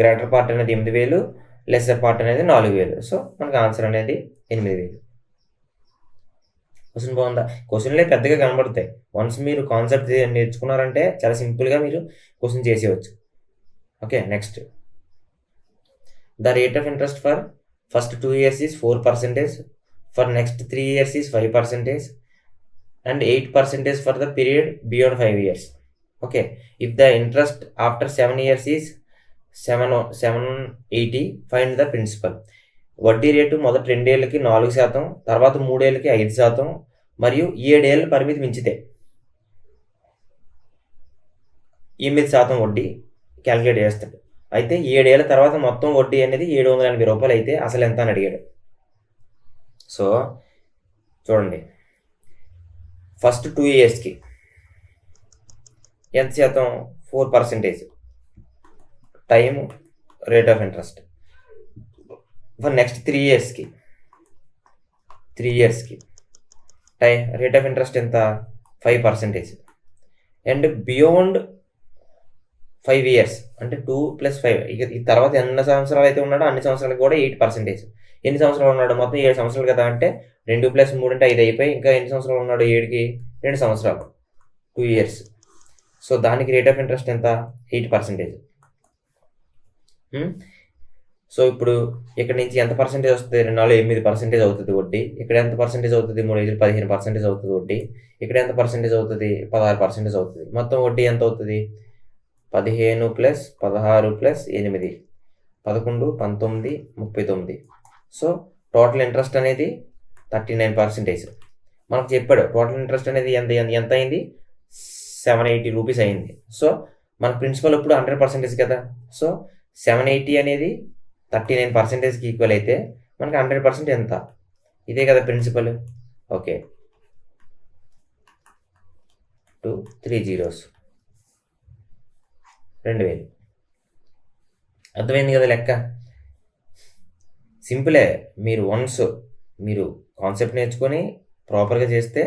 Greater part అనేది 8,000, lesser part అనేది 4,000. So మనకు ఆన్సర్ అనేది 8,000. క్వశ్చన్ బాగుందా? క్వశ్చన్లే పెద్దగా కనబడతాయి. వన్స్ మీరు కాన్సెప్ట్ నేర్చుకున్నారంటే చాలా సింపుల్గా మీరు క్వశ్చన్ చేసేయచ్చు. Okay, next. The rate of interest for first 2 years is 4%, for next 3 years is 5%, and 8% for the period beyond 5 years. Okay, if the interest after 7 years is 780, find the principal. వడ్డీ rate మొదటి 2 ఏళ్ళకి 4%, తర్వాత 3 ఏళ్ళకి 5%, మరియు 7 ఏళ్ళ పరిమితి మించితే 8% వడ్డీ calculate చేస్తాడు. అయితే 7 ఏళ్ళ తర్వాత మొత్తం వడ్డీ అనేది 780 రూపాయలు అయితే అసలు ఎంత అని అడిగాడు. సో చూడండి, ఫస్ట్ 2 yearsకి ఎంత శాతం? 4% time rate of interest. For next 3 yearsకి టైం రేట్ ఆఫ్ ఇంట్రెస్ట్ ఎంత? 5%. అండ్ బియాండ్ 5 years అంటే 2 + 5. ఇక ఈ తర్వాత ఎన్ని సంవత్సరాలు అయితే ఉన్నాడో అన్ని సంవత్సరాలకు కూడా 8%. ఎన్ని సంవత్సరాలు ఉన్నాడు? మొత్తం 7 సంవత్సరాలు కదా. అంటే 2 + 3 అంటే 5 అయిపోయి, ఇంకా ఎన్ని సంవత్సరాలు ఉన్నాడు? 7కి 2 సంవత్సరాలు, 2 years. సో దానికి రేట్ ఆఫ్ ఇంట్రెస్ట్ ఎంత? 8%. సో ఇప్పుడు ఇక్కడ నుంచి ఎంత పర్సెంటేజ్ వస్తుంది? 2 4 8% అవుతుంది వడ్డీ. ఇక్కడ ఎంత పర్సెంటేజ్ అవుతుంది? 3 5 15% అవుతుంది వడ్డీ. ఇక్కడ ఎంత పర్సెంటేజ్ అవుతుంది? 16% అవుతుంది. మొత్తం వడ్డీ ఎంత అవుతుంది? 15 + 16 + 8 11 19 39. సో టోటల్ ఇంట్రెస్ట్ అనేది 39%. మనకు చెప్పాడు టోటల్ ఇంట్రెస్ట్ అనేది ఎంత అయింది? 780 రూపీస్ అయింది. సో మన ప్రిన్సిపల్ ఇప్పుడు 100% కదా. సో 780 అనేది 39%కి ఈక్వల్ అయితే మనకి 100% ఎంత? ఇదే కదా ప్రిన్సిపల్. Okay, 2 3 zeros 2000. అర్థమైంది కదా లెక్క? సింపులే. మీరు వన్స్ మీరు కాన్సెప్ట్ నేర్చుకొని ప్రాపర్గా చేస్తే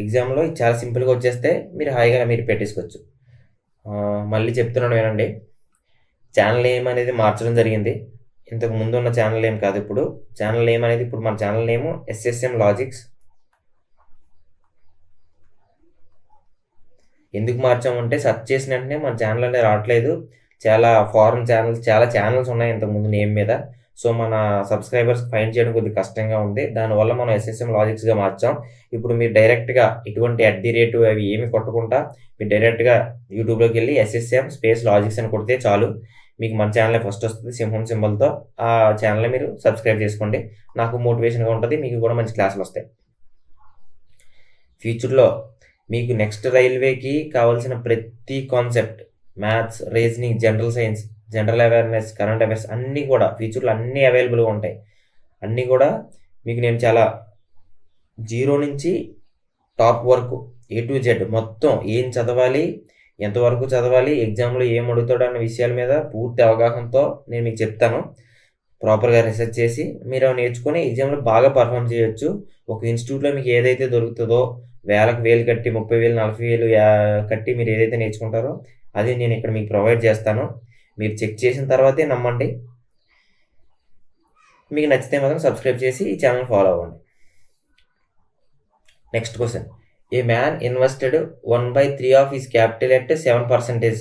ఎగ్జామ్లో చాలా సింపుల్గా వచ్చేస్తే మీరు హాయిగా మీరు పెట్టేసుకోవచ్చు. మళ్ళీ చెప్తున్నాను వినండి, ఛానల్ నేమ్ అనేది మార్చడం జరిగింది. ఇంతకు ముందు ఉన్న ఛానల్ నేమ్ కాదు. ఇప్పుడు ఛానల్ నేమ్ అనేది ఇప్పుడు మన ఛానల్ నేమ్ SSM లాజిక్స్. ఎందుకు మార్చామంటే సెర్చ్ చేసిన వెంటనే మన ఛానల్ అనేది రావట్లేదు. చాలా ఫారెన్ ఛానల్స్, చాలా ఛానల్స్ ఉన్నాయి ఇంతకుముందు నేమ్ మీద. సో మన సబ్స్క్రైబర్స్ ఫైండ్ చేయడం కొద్దిగా కష్టంగా ఉంది. దానివల్ల మనం SSM లాజిక్స్గా మార్చాం. ఇప్పుడు మీరు డైరెక్ట్గా ఇటువంటి @ అవి ఏమి కొట్టకుండా మీరు డైరెక్ట్గా యూట్యూబ్లోకి వెళ్ళి SSM లాజిక్స్ అని కొడితే చాలు, మీకు మన ఛానల్ ఫస్ట్ వస్తుంది సింహం సింబల్తో. ఆ ఛానల్ని మీరు సబ్స్క్రైబ్ చేసుకోండి. నాకు మోటివేషన్గా ఉంటుంది, మీకు కూడా మంచి క్లాసులు వస్తాయి. ఫ్యూచర్లో మీకు నెక్స్ట్ రైల్వేకి కావాల్సిన ప్రతి concept, maths, reasoning, general science, general awareness, current affairs అన్నీ కూడా ఫ్యూచర్లో అన్నీ అవైలబుల్గా ఉంటాయి. అన్నీ కూడా మీకు నేను చాలా 0 నుంచి టాప్ వరకు A to Z మొత్తం ఏం చదవాలి, ఎంతవరకు చదవాలి, ఎగ్జామ్లో ఏం అడుగుతాడు అన్న విషయాల మీద పూర్తి అవగాహనతో నేను మీకు చెప్తాను. ప్రాపర్గా రీసెర్చ్ చేసి మీరు నేర్చుకొని ఎగ్జామ్లో బాగా పర్ఫామ్ చేయొచ్చు. ఒక ఇన్స్టిట్యూట్లో మీకు ఏదైతే దొరుకుతుందో వేలు కట్టి 30,000 40,000 కట్టి మీరు ఏదైతే నేర్చుకుంటారో అది నేను ఇక్కడ మీకు ప్రొవైడ్ చేస్తాను. మీరు చెక్ చేసిన తర్వాతే నమ్మండి. మీకు నచ్చితే మాత్రం సబ్స్క్రైబ్ చేసి ఈ ఛానల్ ఫాలో అవ్వండి. Next question. A man invested 1/3 of his capital at 7%,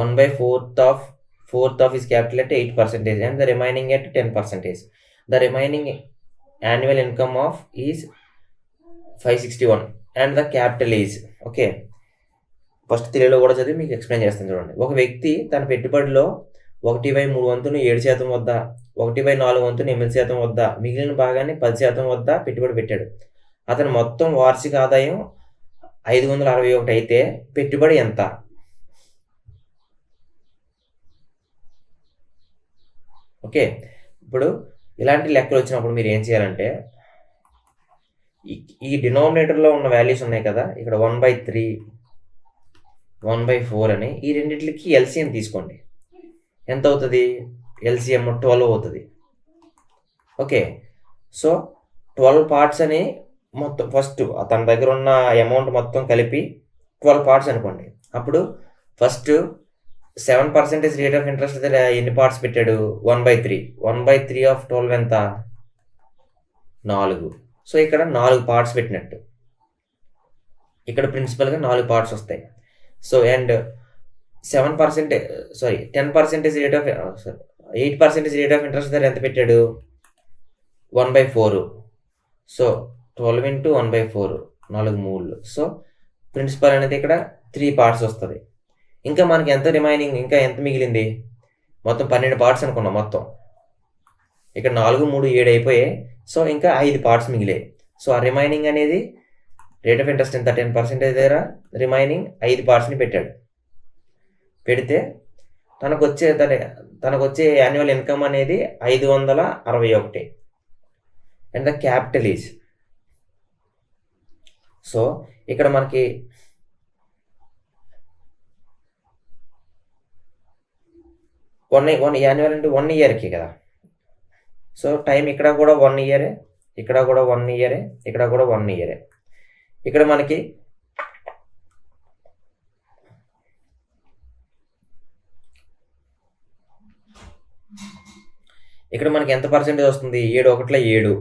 1/4 of his capital at 8%, and the remaining at 10%. The remaining annual income of is 561 and the capital is. Okay, first తెలుగులో కూడా చదివి మీకు explain చేస్తాను చూడండి. ఒక వ్యక్తి తన పెట్టుబడిలో 1/3 వంతును 7% వద్ద, 1/4 వంతును 8% వద్ద, మిగిలిన భాగాన్ని 10% వద్ద పెట్టుబడి పెట్టాడు. అతని మొత్తం వార్షిక ఆదాయం 561 అయితే పెట్టుబడి ఎంత? ఓకే, ఇప్పుడు ఇలాంటి లెక్కలు వచ్చినప్పుడు మీరు ఏం చేయాలంటే ఈ డినామినేటర్లో ఉన్న వాల్యూస్ ఉన్నాయి కదా, ఇక్కడ 1/3 1/4 అని ఈ రెండింటికి LCM తీసుకోండి. ఎంత అవుతుంది? LCM 12 అవుతుంది. ఓకే, సో 12 పార్ట్స్ అని మొత్తం ఫస్ట్ తన దగ్గర ఉన్న అమౌంట్ మొత్తం కలిపి 12 పార్ట్స్ అనుకోండి. అప్పుడు ఫస్ట్ 7% రేట్ ఆఫ్ ఇంట్రెస్ట్ అయితే ఎన్ని పార్ట్స్ పెట్టాడు? 1/3. 1/3 ఆఫ్ 12 ఎంత? 4. సో ఇక్కడ 4 పార్ట్స్ పెట్టినట్టు. ఇక్కడ ప్రిన్సిపల్గా 4 పార్ట్స్ వస్తాయి. So and 10% rate of 8% rate of interest దగ్గర ఎంత పెట్టాడు? 1/4. So 12 into 1/4 4 3. సో ప్రిన్సిపల్ అనేది ఇక్కడ 3 పార్ట్స్ వస్తుంది. ఇంకా మనకి ఎంత రిమైనింగ్, ఇంకా ఎంత మిగిలింది? మొత్తం 12 పార్ట్స్ అనుకున్నాం మొత్తం. ఇక్కడ 4 3 7 అయిపోయాయి. సో ఇంకా 5 పార్ట్స్ మిగిలాయి. సో ఆ రిమైనింగ్ అనేది రేట్ ఆఫ్ ఇంట్రెస్ట్ ఎంత? 10% దగ్గర రిమైనింగ్ 5 పార్ట్స్ని పెట్టాడు. పెడితే తనకు వచ్చే యాన్యువల్ ఇన్కమ్ అనేది 561. And the capital is, so ఇక్కడ మనకి వన్ యాన్యువల్ అంటే 1 ఇయర్కి కదా. సో టైం ఇక్కడ కూడా 1 ఇయరే, ఇక్కడ కూడా 1 ఇయరే, ఇక్కడ కూడా 1 ఇయరే. ఇక్కడ మనకి ఎంత పర్సెంటేజ్ వస్తుంది? 7 1 7.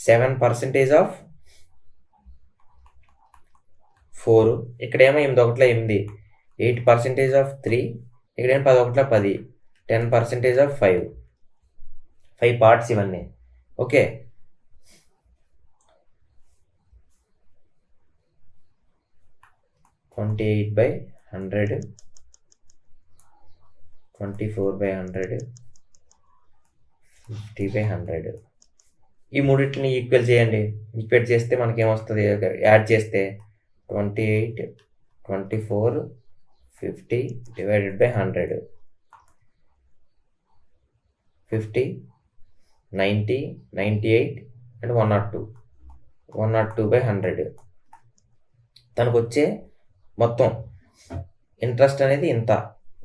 7% ఆఫ్ 4. ఇక్కడేమో 8 1 8. 8% ఆఫ్ 3. ఇక్కడేమో 10 1 10. 10% ఆఫ్ 5. 5 పార్ట్స్ ఇవన్నీ. ఓకే, $28/100, $24/100, $50/100. ఈ మూడింటిని ఈక్వల్ చేయండి. ఈక్వేట్ చేస్తే మనకి ఏమొస్తుంది? యాడ్ చేస్తే 28, 24, 50 /100. 50, 90, 98 అండ్ 102. 102/100. తనకు వచ్చే మొత్తం ఇంట్రెస్ట్ అనేది ఇంత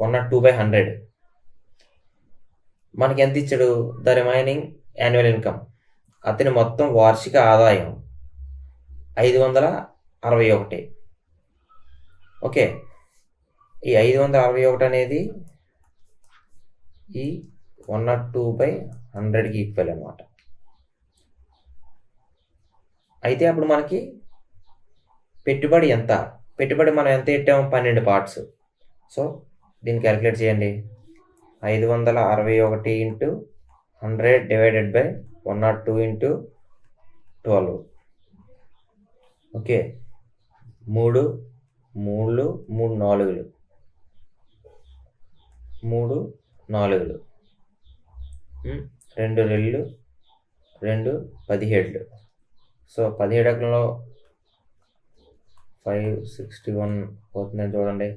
102/100. మనకి ఎంత ఇచ్చాడు? The remaining annual income. అతని మొత్తం వార్షిక ఆదాయం 561. ఓకే, ఈ 561 అనేది ఈ 102/100కి ఈక్వల్ అనమాట. అయితే అప్పుడు మనకి పెట్టుబడి ఎంత? పెట్టుబడి మనం ఎంత పెట్టాము? 12 పార్ట్స్. సో దీన్ని క్యాలిక్యులేట్ చేయండి. 561 into 100 divided by 102 into 12. Okay, 3 3 3 4. 3 4. 2 2 2 17. So 17 561 పోతుందని చూడండి.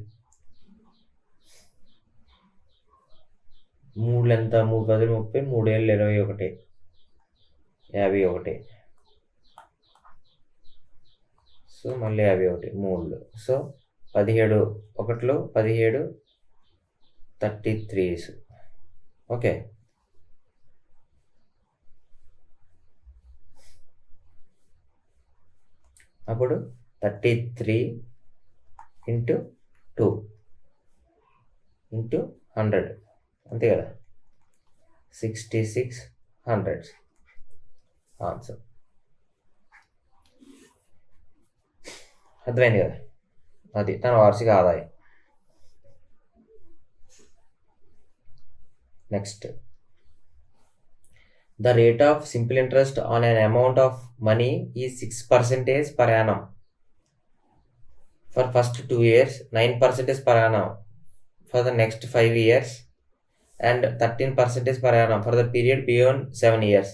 3 ఎంత? 3 10 30, 3 ఏళ్ళు 21, 51. సో మళ్ళీ 51 3. సో 17 1 17 33. ఓకే, అప్పుడు 33 into 2 into 100 అంతే కదా, 6600 ఆన్సర్. అర్థమైంది కదా? అది తన వార్షిక ఆదాయం. Next, the rate of simple interest on an amount of money is 6% per annum for first 2 years, 9% per annum for the next 5 years, and 13% per annum for the period beyond 7 years.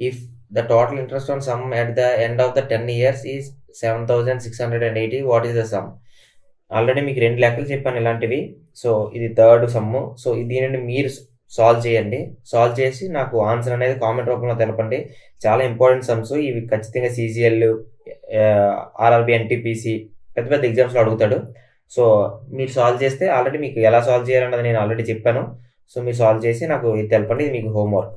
If the total interest on sum at the end of the 10 years is 7,680, what is the sum? Already మీకు 2 లెక్కలు చెప్పాను ఇలాంటివి. So ఇది third sum. So దీనిని మీరు solve చేయండి. Solve చేసి నాకు ఆన్సర్ అనేది కామెంట్ రూపంలో తెలపండి. చాలా ఇంపార్టెంట్ సమ్స్ ఇవి. ఖచ్చితంగా CGL, RRB, NTPC పెద్ద పెద్ద ఎగ్జామ్స్లో అడుగుతాడు. సో మీరు సాల్వ్ చేస్తే ఆల్రెడీ మీకు ఎలా సాల్వ్ చేయాలన్నది నేను ఆల్రెడీ చెప్పాను. సో మీరు సాల్వ్ చేసి నాకు ఇది తెలపండి. ఇది మీకు homework.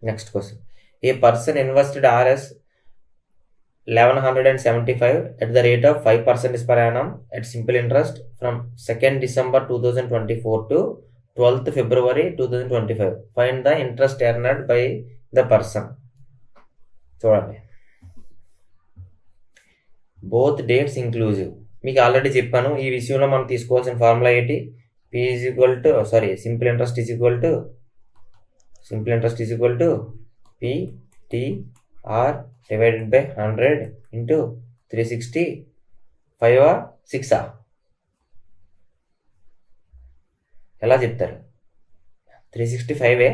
Next question, A person invested Rs 1175 at the rate of 5% per annum at simple interest from 2nd December 2024 to 12th February 2025. Find the interest earned by the person. చూడండి, both dates inclusive. మీకు already చెప్పాను ఈ విషయంలో మనం తీసుకోవాల్సిన formula ఏంటి? Simple interest is equal to PTR divided by 100 into 360 5 6. ఎలా చెప్తారు? 365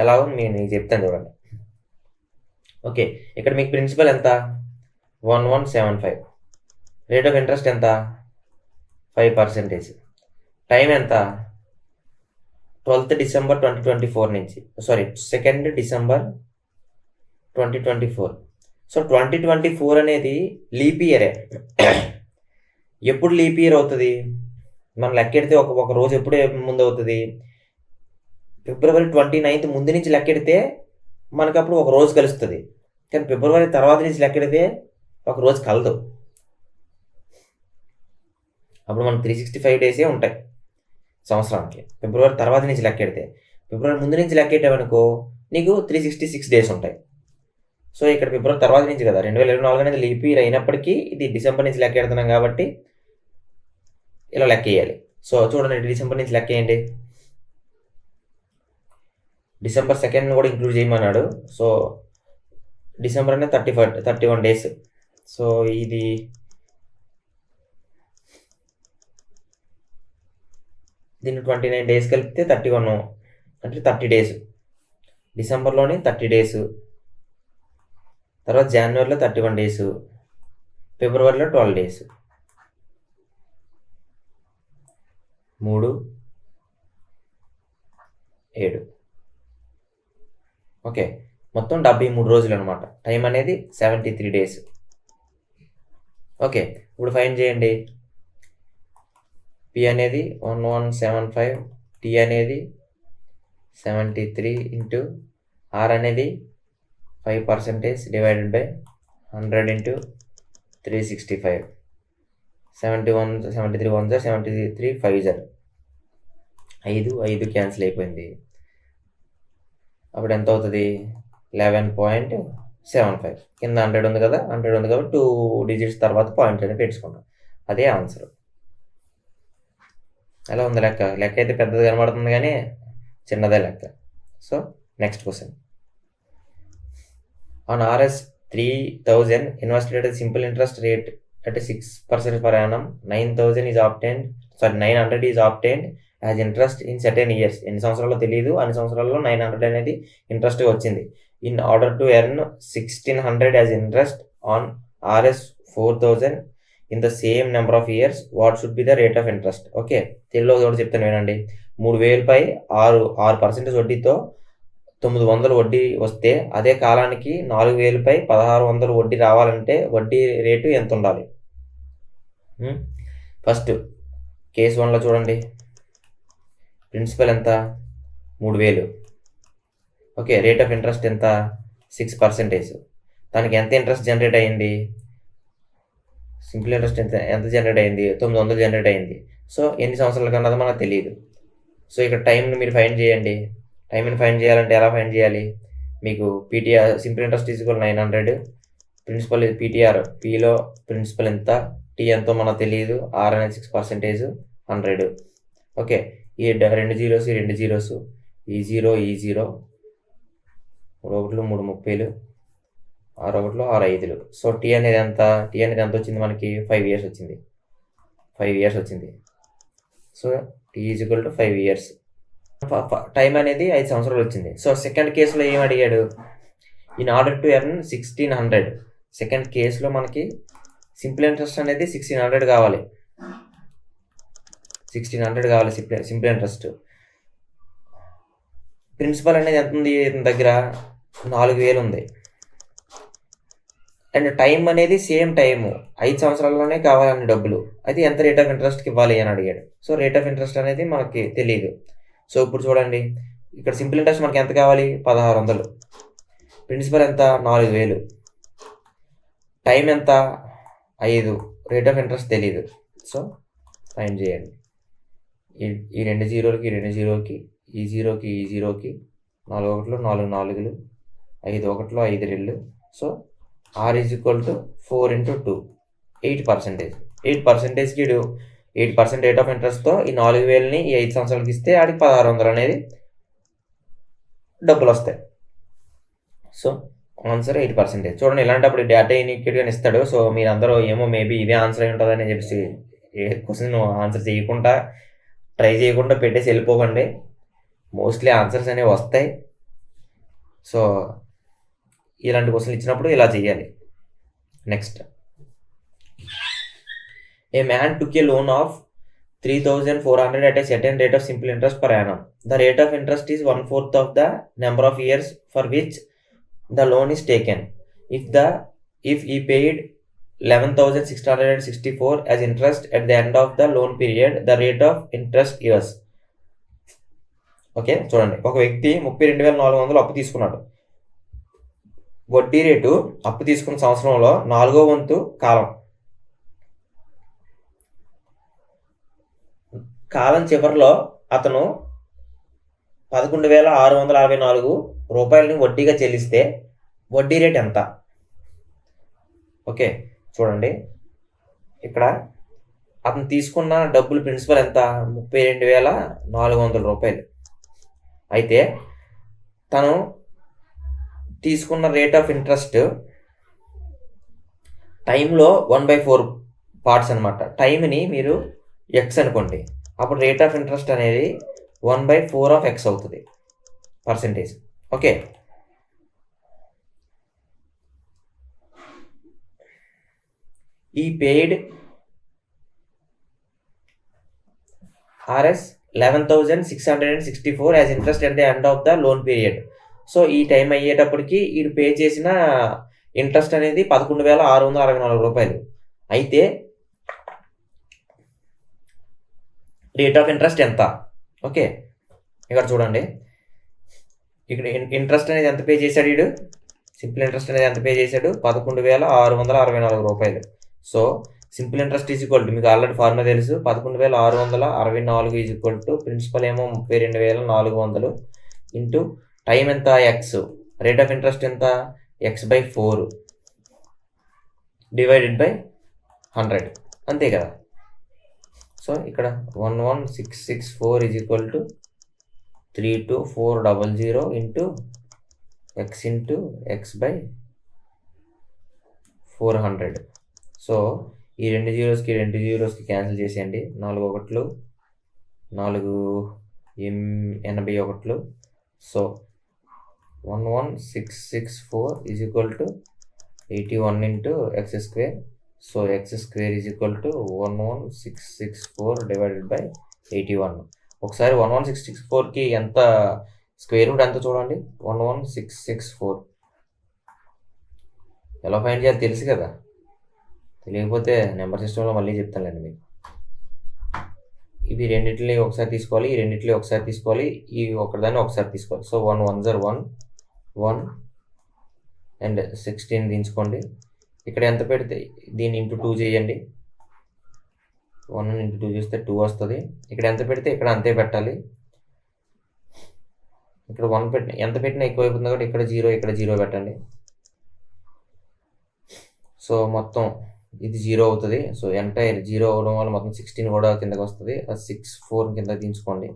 ఎలాగో నేను చెప్తాను చూడండి. ఓకే, ఇక్కడ మీకు ప్రిన్సిపల్ ఎంత? 1175. రేట్ ఆఫ్ ఇంట్రెస్ట్ ఎంత? 5%. టైం ఎంత? 12th December 2024 నుంచి 2nd December 2024. సో 2024 అనేది లీప్ ఇయరే. ఎప్పుడు లీప్ ఇయర్ అవుతుంది? మనం లెక్కెడితే ఒక రోజు ఎప్పుడు ముందు అవుతుంది? February 29th ముందు నుంచి లెక్కెడితే మనకు అప్పుడు ఒక రోజు కలుస్తుంది. కానీ February తర్వాత నుంచి లెక్కెడితే ఒక రోజు కలదు. అప్పుడు మనకు 365 డేసే ఉంటాయి సంవత్సరానికి. February తర్వాత నుంచి లెక్కెడితే, February ముందు నుంచి లెక్కెట్టామనుకో నీకు 366 డేస్ ఉంటాయి. సో ఇక్కడ February తర్వాత నుంచి కదా, 2024 అనేది లీప్ ఇయర్ అయినప్పటికీ ఇది డిసెంబర్ నుంచి లెక్కెడుతున్నాం కాబట్టి ఇలా లెక్క వేయాలి. సో చూడండి, డిసెంబర్ నుంచి లెక్క వేయండి. December 2nd కూడా ఇంక్లూడ్ చేయమన్నాడు. సో డిసెంబర్ అనేది 31 డేస్. సో ఇది దీన్ని 29 డేస్ కలిపితే 31 అంటే 30 డేస్. డిసెంబర్లోని 30 డేస్, తర్వాత జనవరిలో 31 డేస్, ఫిబ్రవరిలో 12 డేస్. 3 7. ఓకే, మొత్తం 73 రోజులు అనమాట. టైం అనేది 73 డేస్. ఓకే, ఇప్పుడు ఫైన్ చేయండి. P అనేది 1175, T అనేది 73 ఇంటూ R అనేది 5% డివైడెడ్ బై 100 ఇంటూ 365. 73 1 73 5 5 క్యాన్సిల్ అయిపోయింది. అప్పుడు ఎంత అవుతుంది? 11.75. కింద 100 ఉంది కదా, 100 ఉంది కాబట్టి 2 డిజిట్స్ తర్వాత పాయింట్ అనేది పెట్టుకుంటాం. అదే ఆన్సర్. ఎలా ఉంది లెక్క? లెక్క అయితే పెద్దది కనబడుతుంది కానీ చిన్నదే లెక్క. So next question. On RS 3000 invested at a simple interest rate at a 6% per annum, 900 is obtained as interest in certain years. ఎన్ని సంవత్సరాల్లో తెలియదు, అన్ని సంవత్సరాల్లో 900 అనేది ఇంట్రెస్ట్ వచ్చింది. In order to earn 1600 as interest on RS 4000 in the same number of years, what should be the rate of interest? Okay, తెలుగులో కూడా చెప్తాను వినండి. 3000పై 6% వడ్డీతో 900 వడ్డీ వస్తే అదే కాలానికి 4000పై 1600 వడ్డీ రావాలంటే వడ్డీ రేటు ఎంత ఉండాలి? ఫస్ట్ కేసు 1లో చూడండి, ప్రిన్సిపల్ ఎంత? 3000. ఓకే, రేట్ ఆఫ్ ఇంట్రెస్ట్ ఎంత? 6%. దానికి ఎంత ఇంట్రెస్ట్ జనరేట్ అయ్యింది? సింపుల్ ఇంట్రెస్ట్ ఎంత జనరేట్ అయింది? 900 జనరేట్ అయింది. సో ఎన్ని సంవత్సరాల కన్నా మనకు తెలియదు. సో ఇక్కడ టైంని మీరు ఫైండ్ చేయండి. టైంని ఫైండ్ చేయాలంటే ఎలా ఫైండ్ చేయాలి? మీకు PTR simple interest is equal 900, principal PTR, Pలో ప్రిన్సిపల్ ఎంత, T ఎంతో మనకు తెలియదు, R అనేది 6%, 100. ఓకే, ఈ 2 జీరోస్, ఈ 2 జీరోస్, ఈ 0 ఈ 0, 3 1 3 30, 6 1 6 5. సో T అనేది ఎంత వచ్చింది మనకి? 5 years వచ్చింది. 5 years వచ్చింది. So T is equal to 5 years. Time అనేది 5 సంవత్సరాలు వచ్చింది. సో సెకండ్ కేసులో ఏం అడిగాడు? In order to earn 1600. Second కేసులో మనకి సింపుల్ ఇంట్రెస్ట్ అనేది 1600 కావాలి. 1600 కావాలి సింపుల్ ఇంట్రెస్ట్. ప్రిన్సిపల్ అనేది ఎంత ఉంది దగ్గర? 4000 ఉంది. అండ్ టైం అనేది సేమ్ టైము, 5 సంవత్సరాల్లోనే కావాలని డబ్బులు. అయితే ఎంత రేట్ ఆఫ్ ఇంట్రెస్ట్కి ఇవ్వాలి అని అడిగాడు. సో రేట్ ఆఫ్ ఇంట్రెస్ట్ అనేది మనకి తెలియదు. సో ఇప్పుడు చూడండి, ఇక్కడ సింపుల్ ఇంట్రెస్ట్ మనకి ఎంత కావాలి? 1600. ప్రిన్సిపల్ ఎంత? 4000. టైం ఎంత 5, రేట్ ఆఫ్ ఇంట్రెస్ట్ తెలీదు. సో ఫైండ్ చేయండి. ఈ 2 జీరోలకి ఈ 2 జీరోకి ఈ జీరోకి ఈ జీరోకి 4 ఒకట్లు 4 నాలుగులు 5 ఒకట్లు 5 రెళ్ళు. So R is equal to 4 × 2 8%. 8%కి 8% రేట్ ఆఫ్ ఇంట్రెస్ట్తో ఈ 4,000ని ఈ 5 సంవత్సరాలకి ఇస్తే ఆడికి 1,600 అనేది డబ్బులు వస్తాయి. So answer 8%. చూడండి, ఇలాంటప్పుడు డేటా ఇన్ఈక్విటీగా ఇస్తాడు. సో మీరందరూ ఏమో మేబీ ఇదే ఆన్సర్ అయి ఉంటుందని చెప్పేసి ఏ క్వశ్చన్ ఆన్సర్ చేయకుండా ట్రై చేయకుండా పెట్టేసి వెళ్ళిపోకండి. మోస్ట్లీ ఆన్సర్స్ అనేవి వస్తాయి. సో ఇలాంటి క్వశ్చన్లు ఇచ్చినప్పుడు ఇలా చేయాలి. Next, A man took A loan of 3,400 at a certain rate of simple interest per annum. The rate of interest is 1/4 of the number of years for which the loan is taken. If he paid 11,664 as interest at the end of the loan period, the rate of interest is. Okay, చూడండి, ఒక వ్యక్తి 32,400 అప్పు తీసుకున్నాడు. వడ్డీ rate అప్పు తీసుకున్న సంవత్సరంలో 4వ వంతు కాలం చివరిలో అతను 11,664 రూపాయలని వడ్డీగా చెల్లిస్తే వడ్డీ రేట్ ఎంత? ఓకే, చూడండి, ఇక్కడ అతను తీసుకున్న డబ్బులు ప్రిన్సిపల్ ఎంత? 32,400 రూపాయలు. అయితే తను తీసుకున్న రేట్ ఆఫ్ ఇంట్రెస్ట్ టైంలో 1/4 పార్ట్స్ అనమాట. టైంని మీరు ఎక్స్ అనుకోండి, అప్పుడు రేట్ ఆఫ్ ఇంట్రెస్ట్ అనేది 1/4 ఆఫ్ ఎక్స్ అవుతుంది, పర్సెంటేజ్. ఓకే, ఈ paid RS 11,664 as interest at the end of the loan period. So ఈ టైం అయ్యేటప్పటికి వీడు పే చేసిన ఇంట్రెస్ట్ అనేది 11,664 రూపాయలు. అయితే రేట్ ఆఫ్ ఇంట్రెస్ట్ ఎంత? ఓకే, ఇక్కడ చూడండి, ఇక్కడ ఇంట్రెస్ట్ అనేది ఎంత పే చేశాడు వీడు? సింపుల్ ఇంట్రెస్ట్ అనేది ఎంత పే చేశాడు? 11,664 రూపాయలు. So simple interest is equal to, మీకు ఆల్రెడీ ఫార్ములా తెలుసు, 11,664 ఈజ్ ఈక్వల్ టు ప్రిన్సిపల్ ఏమో 32,400 ఇంటూ టైం ఎంత? ఎక్స్. రేట్ ఆఫ్ ఇంట్రెస్ట్ ఎంత? x/4 డివైడెడ్ బై 100, అంతే కదా. సో ఇక్కడ 11,664 is equal to 32400 into x into x/400. So ఈ 2 జీరోస్కి 2 జీరోస్కి క్యాన్సిల్ చేసేయండి. 4 ఒకట్లు 4 81. So 11,664 is equal to 81 into x². So x² is equal to 11,664 divided by 81. ఒకసారి 11,664కి ఎంత స్క్వేర్ రూట్ ఎంత చూడండి. 11,664 ఎలా ఫైండ్ చేయాలి తెలుసు కదా. తెలియకపోతే నెంబర్ సిస్టంలో మళ్ళీ చెప్తానులేండి మీకు. ఇవి రెండింటిని ఒకసారి తీసుకోవాలి, ఈ రెండింటిని ఒకసారి తీసుకోవాలి, ఈ ఒకదాన్ని ఒకసారి తీసుకోవాలి. సో 1 1 0 1 1 అండ్ 16 తీసుకోండి. ఇక్కడ ఎంత పెడితే దీన్ని ఇంటూ 2 చేయండి. 1 ఇంటూ 2 చేస్తే 2 వస్తుంది. ఇక్కడ ఎంత పెడితే ఇక్కడ అంతే పెట్టాలి. ఇక్కడ 1 ఎంత పెట్టినా ఎక్కువ అయిపోతుంది కాబట్టి ఇక్కడ 0 ఇక్కడ 0 పెట్టండి. సో మొత్తం ఇది 0 అవుతుంది. సో ఎంటైర్ 0 అవడం వల్ల మొత్తం 16 కూడా కిందకి వస్తుంది. అది 6 4 కింద తీసుకోండి.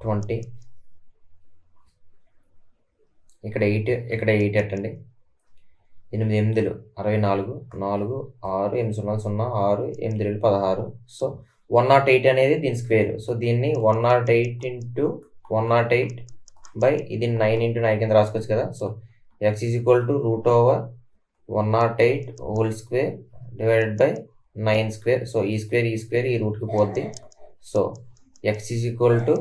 20 ఇక్కడ 8 ఇక్కడ 8 పెట్టండి. 8 8 64 4 6 8 0 0 6 8 16. సో 108 అనేది దీని స్క్వేర్. సో దీన్ని 108 ఇంటూ 108 బై ఇది 9 ఇంటూ 9 కింద రాసుకోవచ్చు కదా. So x is equal to √108 whole square divided by 9 square. So ఈ స్క్వేర్ ఈ రూట్కి పోద్ది. So x is equal to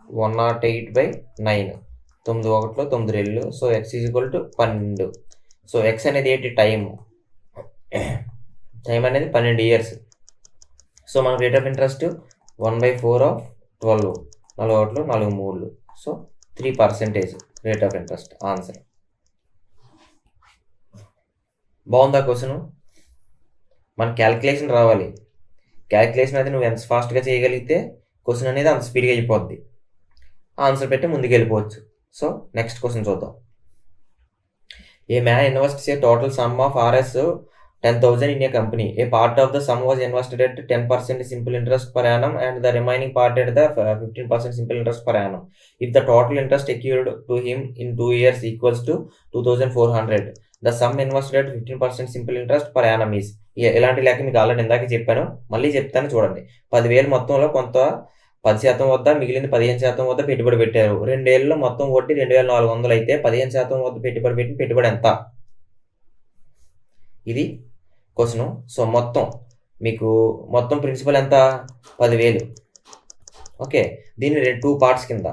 108/9. 9 1 9 2. So x is equal to 12. So x అనేది ఏంటి? టైం అనేది 12 ఇయర్స్. సో మన rate of interest 1/4 of 12. 4 1 4 3. So 3% rate of interest answer. బాగుందా question? మన calculation రావాలి. క్యాలిక్యులేషన్ అది నువ్వు ఎంత ఫాస్ట్గా చేయగలిగితే క్వశ్చన్ అనేది అంత స్పీడ్గా అయిపోద్ది. ఆన్సర్ పెట్టి ముందుకు వెళ్ళిపోవచ్చు. సో నెక్స్ట్ క్వశ్చన్ చూద్దాం. A man invests a total sum of RS 10,000 in a company. A part of the sum was invested at 10% simple interest per annum and the remaining part at the 15% simple interest per annum. If the total interest accrued to him in 2 years equals to 2,400, the sum invested at 15% simple interest per annum is. ఇలాంటి లెక్క మీకు already ఇందాక చెప్పాను, మళ్ళీ చెప్తాను చూడండి. 10,000 మొత్తంలో కొంత 10% వద్ద మిగిలింది 15% వద్ద పెట్టుబడి పెట్టారు. 2 ఏళ్ళలో మొత్తం వడ్డీ 2,400 అయితే 15% వద్ద పెట్టుబడి పెట్టిన పెట్టుబడి ఎంత? ఇది క్వశ్చను. సో మొత్తం ప్రిన్సిపల్ ఎంత? 10,000. ఓకే, దీన్ని 2 పార్ట్స్ కింద.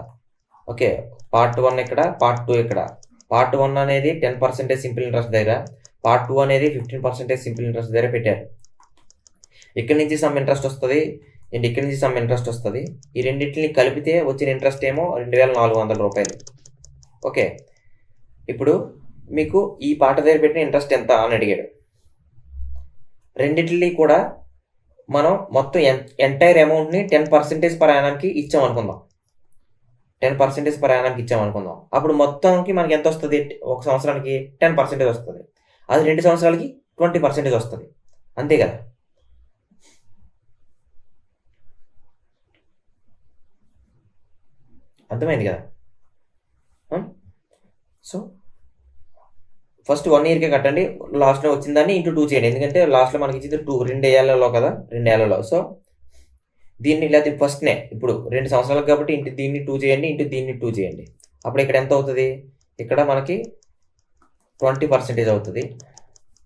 ఓకే, పార్ట్ 1 ఇక్కడ, పార్ట్ 2 ఇక్కడ. పార్ట్ 1 అనేది 10% సింపుల్ ఇంట్రెస్ట్ దగ్గర, పార్ట్ 2 అనేది 15% సింపుల్ ఇంట్రెస్ట్ దగ్గర పెట్టారు. ఇక్కడి నుంచి సమ్ ఇంట్రెస్ట్ వస్తుంది అండ్ ఇక్కడి నుంచి సమ్ ఇంట్రెస్ట్ వస్తుంది. ఈ రెండింటిని కలిపితే వచ్చిన ఇంట్రెస్ట్ ఏమో 2,400 రూపాయలు. ఓకే, ఇప్పుడు మీకు ఈ పార్ట్ దగ్గర పెట్టిన ఇంట్రెస్ట్ ఎంత అని అడిగాడు. రెండింటిని కూడా మనం మొత్తం ఎంటైర్ అమౌంట్ని 10% పర్ యానంకి ఇచ్చామనుకుందాం. 10% పర్ యానంకి ఇచ్చామనుకుందాం. అప్పుడు మొత్తంకి మనకి ఎంత వస్తుంది? ఒక సంవత్సరానికి 10% వస్తుంది. అది 2 సంవత్సరాలకి 20% వస్తుంది. అంతే కదా? అర్థమైంది కదా? సో ఫస్ట్ 1 ఇయర్కే కట్టండి, లాస్ట్లో వచ్చిందాన్ని ఇంటూ 2 చేయండి. ఎందుకంటే లాస్ట్లో మనకి ఇచ్చింది 2 ఏళ్లలో కదా, 2 ఏళ్లలో. సో దీన్ని లేకపోతే ఫస్ట్నే ఇప్పుడు 2 సంవత్సరాలకు కాబట్టి ఇంటూ దీన్ని 2 చేయండి, ఇంటూ దీన్ని 2 చేయండి. అప్పుడు ఇక్కడ ఎంత అవుతుంది? ఇక్కడ మనకి 20% అవుతుంది,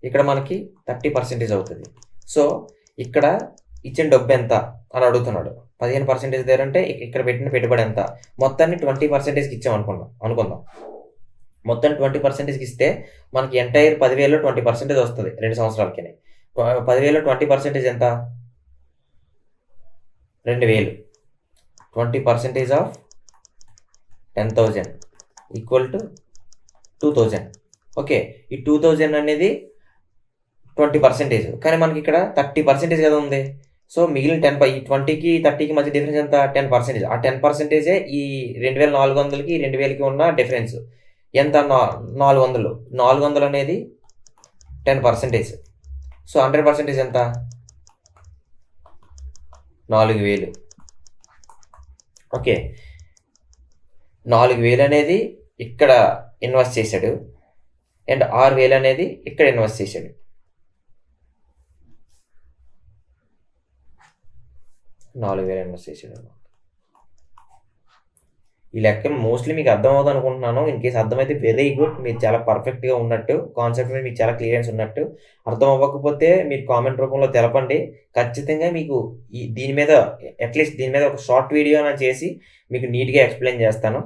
ఇక్కడ మనకి 30% అవుతుంది. సో ఇక్కడ ఇచ్చిన డబ్బు ఎంత అని అడుగుతున్నాడు. 15% దగ్గర అంటే ఇక్కడ పెట్టిన పెట్టుబడి ఎంత? మొత్తాన్ని 20%కి అనుకుందాం. మొత్తం 20%కి ఇస్తే మనకి ఎంటైర్ 10,000లో 20% వస్తుంది 2 సంవత్సరాలకి. 10,000లో 20% ఎంత? 2,000. 20% ఆఫ్ 10,000 ఈక్వల్ టు 2,000. ఓకే, ఈ 2,000 అనేది 20%, కానీ మనకి ఇక్కడ 30% కదా ఉంది. సో మిగిలిన 10 ఈ 20కి 30కి మధ్య డిఫరెన్స్ ఎంత? 10%. ఆ 10%ఏ ఈ 2,400కి 2,000కి ఉన్న డిఫరెన్స్ ఎంత? 400. 400 అనేది 10%. సో 100% ఎంత? 4,000. ఓకే, 4,000 అనేది ఇక్కడ ఇన్వెస్ట్ చేశాడు అండ్ 6,000 అనేది ఇక్కడ ఇన్వెస్ట్ చేశాడు. ఇన్వెస్ట్ చేశాడు. ఈ లెక్క మోస్ట్లీ మీకు అర్థం అవుతుంది అనుకుంటున్నాను. ఇన్ కేసు అర్థమైతే వెరీ గుడ్, మీరు చాలా పర్ఫెక్ట్గా ఉన్నట్టు, కాన్సెప్ట్ మీద మీకు చాలా క్లియరెన్స్ ఉన్నట్టు. అర్థం అవ్వకపోతే మీరు కామెంట్ రూపంలో తెలపండి. ఖచ్చితంగా మీకు దీని మీద అట్లీస్ట్ దీని మీద ఒక షార్ట్ వీడియో చేసి మీకు నీట్గా ఎక్స్ప్లెయిన్ చేస్తాను.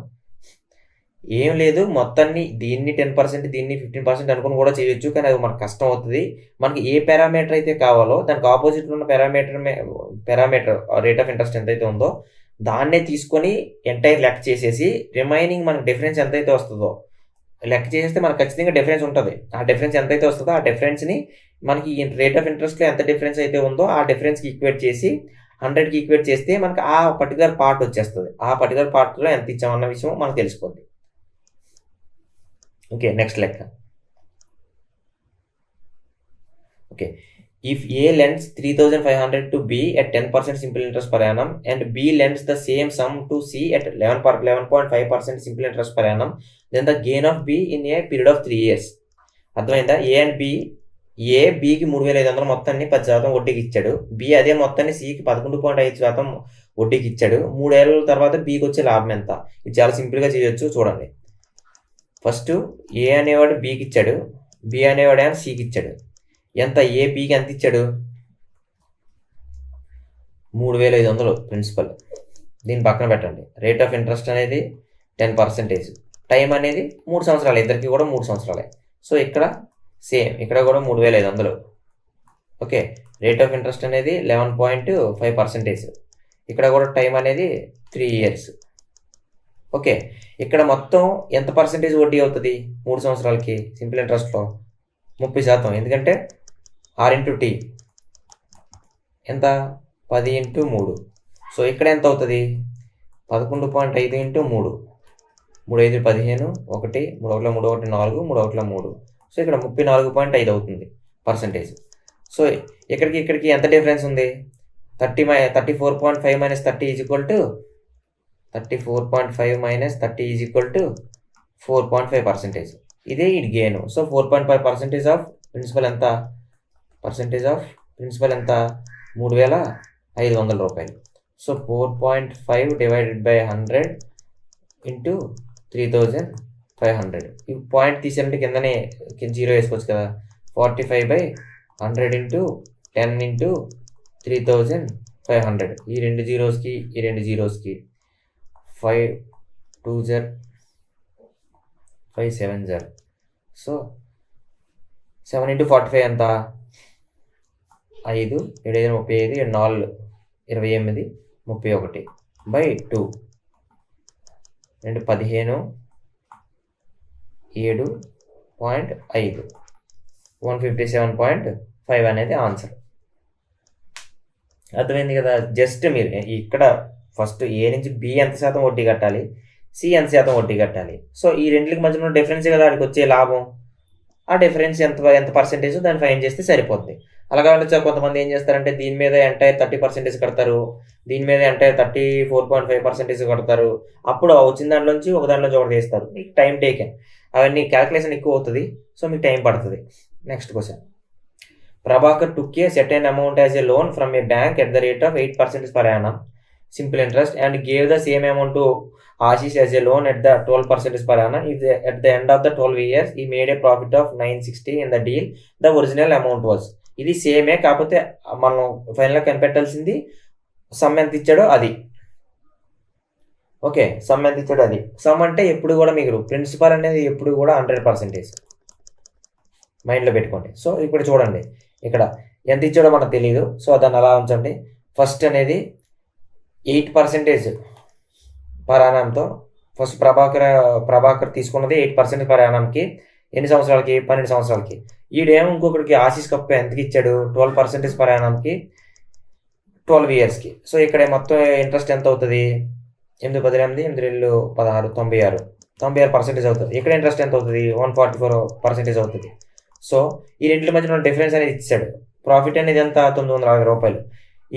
ఏం లేదు, మొత్తాన్ని దీన్ని 10% దీన్ని 15% అనుకుని కూడా చేయొచ్చు, కానీ అది మనకు కష్టం అవుతుంది. మనకి ఏ పారామీటర్ అయితే కావాలో దానికి ఆపోజిట్ ఉన్న పారామీటర్ రేట్ ఆఫ్ ఇంట్రెస్ట్ ఎంతైతే ఉందో దాన్నే తీసుకొని ఎంటైర్ లెక్క చేసేసి రిమైనింగ్ మనకి డిఫరెన్స్ ఎంతైతే వస్తుందో లెక్క చేసేస్తే మనకు ఖచ్చితంగా డిఫరెన్స్ ఉంటుంది. ఆ డిఫరెన్స్ ఎంతైతే వస్తుందో ఆ డిఫరెన్స్ని మనకి రేట్ ఆఫ్ ఇంట్రెస్ట్లో ఎంత డిఫరెన్స్ అయితే ఉందో ఆ డిఫరెన్స్కి ఈక్వేట్ చేసి 100కి ఈక్వేట్ చేస్తే మనకి ఆ పర్టికులర్ పార్ట్ వచ్చేస్తుంది. ఆ పర్టికులర్ పార్ట్లో ఎంత ఇచ్చామన్న విషయం మనకు తెలిసిపోద్ది. ఓకే, నెక్స్ట్ లెక్క. Okay, if A lends 3,500 to B at 10% simple interest per annum and B lends the same sum to C at 11.5% simple interest per annum, then the gain of B in a period of 3 years. అర్థమైందా? ఏ బికి 3,500 మొత్తాన్ని 10% వడ్డీకి ఇచ్చాడు. B అదే మొత్తాన్ని సికి 11.5% వడ్డీకి ఇచ్చాడు. 3 ఏళ్ళ తర్వాత బికి వచ్చే లాభం ఎంత? ఇది చాలా సింపుల్గా చేయొచ్చు, చూడండి. ఫస్ట్ ఏ అనేవాడు బికి ఇచ్చాడు, బి అనేవాడు ఆయన సికి ఇచ్చాడు. ఎంత? ఏ బికి ఎంత ఇచ్చాడు? 3,500 ప్రిన్సిపల్. దీన్ని పక్కన పెట్టండి. రేట్ ఆఫ్ ఇంట్రెస్ట్ అనేది 10%, టైం అనేది 3 సంవత్సరాలు, ఇద్దరికి కూడా 3 సంవత్సరాలే. సో ఇక్కడ సేమ్, ఇక్కడ కూడా 3,500. ఓకే, రేట్ ఆఫ్ ఇంట్రెస్ట్ అనేది 11.5%, ఇక్కడ కూడా టైం అనేది 3 years. ఓకే, ఇక్కడ మొత్తం ఎంత పర్సెంటేజ్ వడ్డీ అవుతుంది 3 సంవత్సరాలకి సింపుల్ ఇంట్రెస్ట్లో? 30%. ఎందుకంటే R/T ఎంత 10 × 3. సో ఇక్కడ ఎంత అవుతుంది 11.5 × 3. 3 5 15, 1 3 1 3 1 4, 3 1 3. సో ఇక్కడ 34.5 అవుతుంది పర్సెంటేజ్. సో ఇక్కడికి ఎంత డిఫరెన్స్ ఉంది 34.5 - 30 is equal to 34.5 - 30 is equal to 4.5%. ఇదే ఇది గెయిన్. సో 4.5% ఆఫ్ ప్రిన్సిపల్ ఎంత పర్సెంటేజ్ ఆఫ్ ప్రిన్సిపల్ ఎంత 3,500 రూపాయలు. So 4.5 divided by 100 into 3,500. ఈ పాయింట్ తీసేయాలంటే కిందనే 0 వేసుకోవచ్చు కదా. 45/100 ఇంటూ 10 ఇంటూ 3,500. ఈ 2 జీరోస్కి ఈ 2 జీరోస్కి 5 2 0 5 7 0. సో 7 × 45 ఎంత 5 7 5 35 7 4 28 31/2 2 15 7.5 157.5 అనేది ఆన్సర్. అర్థమైంది కదా. జస్ట్ మీరు ఇక్కడ ఫస్ట్ ఏ నుంచి బి ఎంత శాతం వడ్డీ కట్టాలి, సి ఎంత శాతం వడ్డీ కట్టాలి. సో ఈ రెండింటికి మధ్య ఉన్న డిఫరెన్స్ కదా వాడికి వచ్చే లాభం. ఆ డిఫరెన్స్ ఎంత పర్సెంటేజ్ దాన్ని ఫైండ్ చేస్తే సరిపోద్ది. అలాగే కొంతమంది ఏం చేస్తారంటే దీని మీద ఎంటైర్ 30% కడతారు, దీని మీద ఎంటైర్ 34.5% కడతారు. అప్పుడు వచ్చిన దాంట్లోంచి ఒక దాంట్లోంచి ఒకటి తీస్తారు. మీకు టైం టేకెన్ అవన్నీ క్యాలిక్యులేషన్ ఎక్కువ అవుతుంది. సో మీకు టైం పడుతుంది. Next question. Prabhakar took a certain amount as a loan from a bank at the rate of 8% per annum simple interest and gave the same amount to Ashish as a loan at the 12% per annum. At the end of the 12 years he made a profit of 960 in the deal, the original amount was. ఇది సేమే, కాకపోతే మనం ఫైనల్గా కనిపెట్టాల్సింది some ఎంత ఇచ్చాడో అది. Okay, some ఎంత ఇచ్చాడో అది. సమ్ అంటే ఎప్పుడు కూడా మీకు ప్రిన్సిపల్ అనేది ఎప్పుడు కూడా 100% మైండ్లో పెట్టుకోండి. సో ఇప్పుడు చూడండి ఇక్కడ ఎంత ఇచ్చాడో మనకు తెలియదు. సో దాన్ని అలా ఉంచండి. ఫస్ట్ అనేది 8% పర్ యానంతో ఫస్ట్ ప్రభాకర్ తీసుకున్నది 8% పర్ యానంకి. ఎన్ని సంవత్సరాలకి 12 సంవత్సరాలకి. ఈడేమో ఇంకొకరికి ఆశీష్ కప్పు ఎంతకి ఇచ్చాడు 12% పర్ యానంకి 12 ఇయర్స్కి. సో ఇక్కడ మొత్తం ఇంట్రెస్ట్ ఎంత అవుతుంది 8 18 8 2 16 96% అవుతుంది. ఇక్కడ ఇంట్రెస్ట్ ఎంత అవుతుంది 144% అవుతుంది. సో ఈ రెండింటి మధ్య డిఫరెన్స్ అనేది ఇచ్చాడు. ప్రాఫిట్ అనేది ఎంత 960 రూపాయలు.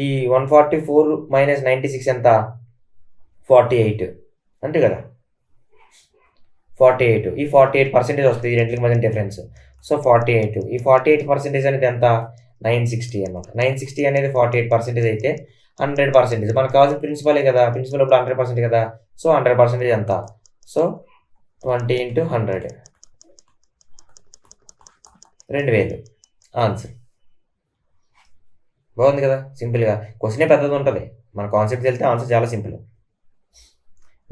ఈ 144 - 96 ఎంత 48 అంతే కదా. 48 ఈ 48% వస్తుంది ఈ రెండింటికి మధ్య డిఫరెన్స్. సో 48 ఈ 48% అనేది ఎంత 960 అన్నమాట. 960 అనేది 48% అయితే 100%. మనకు కావాల్సిన ప్రిన్సిపలే కదా. ప్రిన్సిపల్ ఇప్పుడు 100% కదా. సో 100% ఎంత. So 20 × 100 2000 answer. బాగుంది కదా. సింపుల్గా క్వశ్చనే పెద్దది ఉంటుంది. మన కాన్సెప్ట్ వెళ్తే ఆన్సర్ చాలా సింపుల్.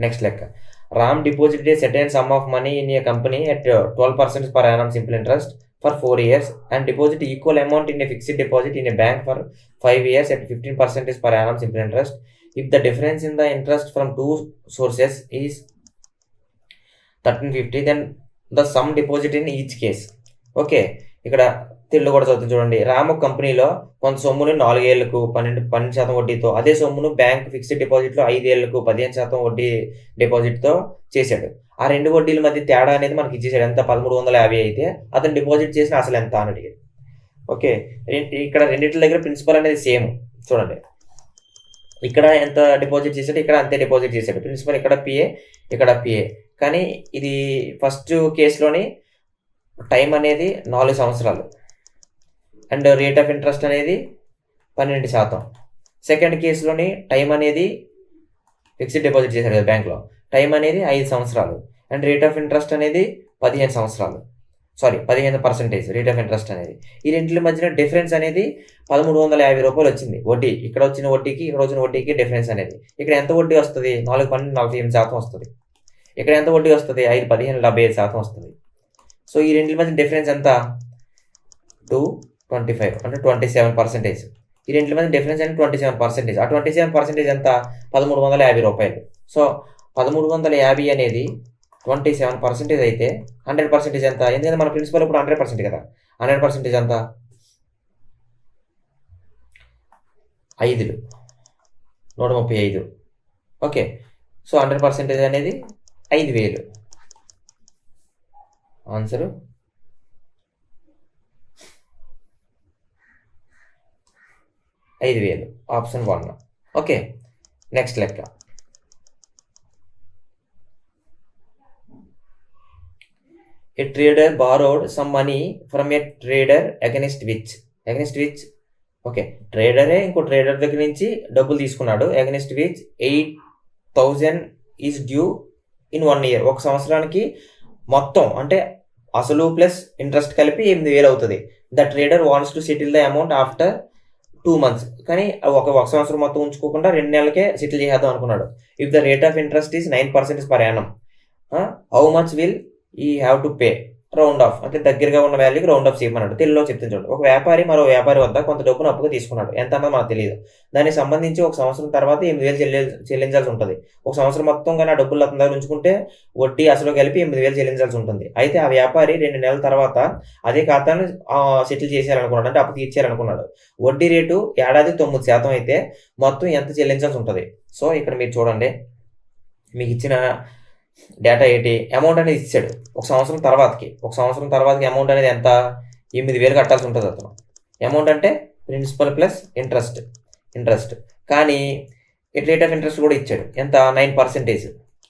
నెక్స్ట్ లెక్క. Ram deposited a certain some of money in a company at 12% per annum simple interest for 4 years and deposit equal amount in a fixed deposit in a bank for 5 years at 15% per annum simple interest. If the difference in the interest from two sources is 1350, then the sum deposit in each case. Okay, ఇక్కడ తెలుగు కూడా చదువుతుంది చూడండి. రాము కంపెనీలో కొంత సొమ్మును 4 ఏళ్లకు 12% వడ్డీతో, అదే సొమ్మును బ్యాంక్ ఫిక్స్డ్ డిపాజిట్లో 5 ఏళ్లకు 15% వడ్డీ డిపాజిట్తో చేశాడు. ఆ రెండు వడ్డీల మధ్య తేడా అనేది మనకి ఇచ్చేసాడు. ఎంత 1350 అయితే అతను డిపాజిట్ చేసిన అసలు ఎంత అని అడిగాడు. ఓకే, ఇక్కడ రెండింటి దగ్గర ప్రిన్సిపల్ అనేది సేమ్. చూడండి ఇక్కడ ఎంత డిపాజిట్ చేశాడు, ఇక్కడ అంతే డిపాజిట్ చేశాడు. ప్రిన్సిపల్ ఇక్కడ పిఏ, ఇక్కడ పిఏ. కానీ ఇది ఫస్ట్ కేసులోని టైం అనేది 4 సంవత్సరాలు అండ్ రేట్ ఆఫ్ ఇంట్రెస్ట్ అనేది 12%. సెకండ్ కేసులోని టైం అనేది ఫిక్స్డ్ డిపాజిట్ చేశారు కదా బ్యాంక్లో, టైం అనేది 5 సంవత్సరాలు అండ్ రేట్ ఆఫ్ ఇంట్రెస్ట్ అనేది 15 సంవత్సరాలు. 15% రేట్ ఆఫ్ ఇంట్రెస్ట్ అనేది. ఈ రెండింటి మధ్యన డిఫరెన్స్ అనేది 1350 రూపాయలు వచ్చింది వడ్డీ. ఇక్కడ వచ్చిన వడ్డీకి ఇక్కడ వచ్చిన వడ్డీకి డిఫరెన్స్ అనేది. ఇక్కడ ఎంత వడ్డీ వస్తుంది 4 12 48% వస్తుంది. ఇక్కడ ఎంత వడ్డీ వస్తుంది 5 15 75% వస్తుంది. సో ఈ రెండింటి మధ్య డిఫరెన్స్ ఎంత 225 అంటే 27%. ఈ రెండింటి మధ్య డిఫరెన్స్ అంటే 27%. ఆ 27% ఎంత 1350 రూపాయలు. సో 1350 అనేది 27% అయితే 100% ఎంత. ఎందుకంటే మన ప్రిన్సిపల్ ఇప్పుడు 100% కదా. 100% ఎంత? 5 135. ఓకే. సో 100% అనేది 5,000. ఆన్సరు 5,000. ఆప్షన్ 1. ఓకే. నెక్స్ట్ లెక్క. A trader borrowed some money from a trader against which? Okay. ట్రేడరే ఇంకో ట్రేడర్ దగ్గర నుంచి డబ్బులు తీసుకున్నాడు. Against which 8,000 is due in 1 year. ఒక సంవత్సరానికి మొత్తం అంటే అసలు ప్లస్ ఇంట్రెస్ట్ కలిపి 8,000 అవుతుంది. The trader wants to settle the amount after 2 months. కానీ ఒక సంవత్సరం మొత్తం ఉంచుకోకుండా 2 నెలలకే సెటిల్ చేద్దాం అనుకున్నాడు. If the rate of interest is 9% per annum, how much will he have to pay? Round off అంటే దగ్గరగా ఉన్న వాల్యూకి రౌండ్ ఆఫ్ చేయమన్నాడు. తెలుగులో చెప్తాను చూడండి. ఒక వ్యాపారి మరో వ్యాపారి వద్ద కొంత డబ్బును అప్పుగా తీసుకున్నాడు. ఎంత అన్నది మనకు తెలియదు. దానికి సంబంధించి ఒక సంవత్సరం తర్వాత 8,000 చెల్లించాల్సి ఉంటుంది. ఒక సంవత్సరం మొత్తం కానీ ఆ డబ్బులు అతని దగ్గర ఉంచుకుంటే వడ్డీ అసలు కలిపి 8,000 చెల్లించాల్సి ఉంటుంది. అయితే ఆ వ్యాపారి 2 నెలల తర్వాత అదే ఖాతాను సెటిల్ చేసేయాలనుకున్నాడు, అంటే అప్పు తీర్చేయాలనుకున్నాడు. వడ్డీ రేటు ఏడాది 9% అయితే మొత్తం ఎంత చెల్లించాల్సి ఉంటుంది? సో ఇక్కడ మీరు చూడండి, మీకు ఇచ్చిన డేటా ఏంటి? అమౌంట్ అనేది ఇచ్చాడు. ఒక సంవత్సరం తర్వాతకి అమౌంట్ అనేది ఎంత? 8,000 కట్టాల్సి ఉంటుంది అతను. అమౌంట్ అంటే ప్రిన్సిపల్ ప్లస్ ఇంట్రెస్ట్. కానీ రేట్ ఆఫ్ ఇంట్రెస్ట్ కూడా ఇచ్చాడు. ఎంత? 9%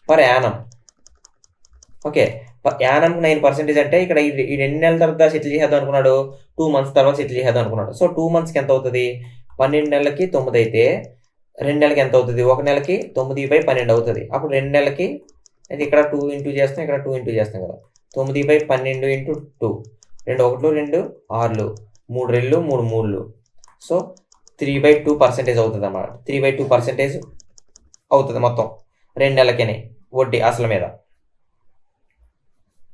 పర్ యానం. ఓకే. యానంకి 9% అంటే ఇక్కడ ఈ 2 నెలల తర్వాత సెటిల్ చేద్దాం అనుకున్నాడు, 2 months తర్వాత సెటిల్ చేద్దాం అనుకున్నాడు. సో 2 monthsకి ఎంత అవుతుంది? 12 నెలలకి 9 అయితే 2 నెలలకి ఎంత అవుతుంది? 1 నెలకి 9/12 అవుతుంది. అప్పుడు 2 నెలలకి అయితే ఇక్కడ 2 into చేస్తాం, ఇక్కడ 2 into చేస్తాం కదా. 9/12 into 2. 2 1 2 6 3 2 3 3. సో 3/2% అవుతుంది అన్నమాట. 3/2% అవుతుంది మొత్తం 2 నెలలకేనే వడ్డీ అసలు మీద.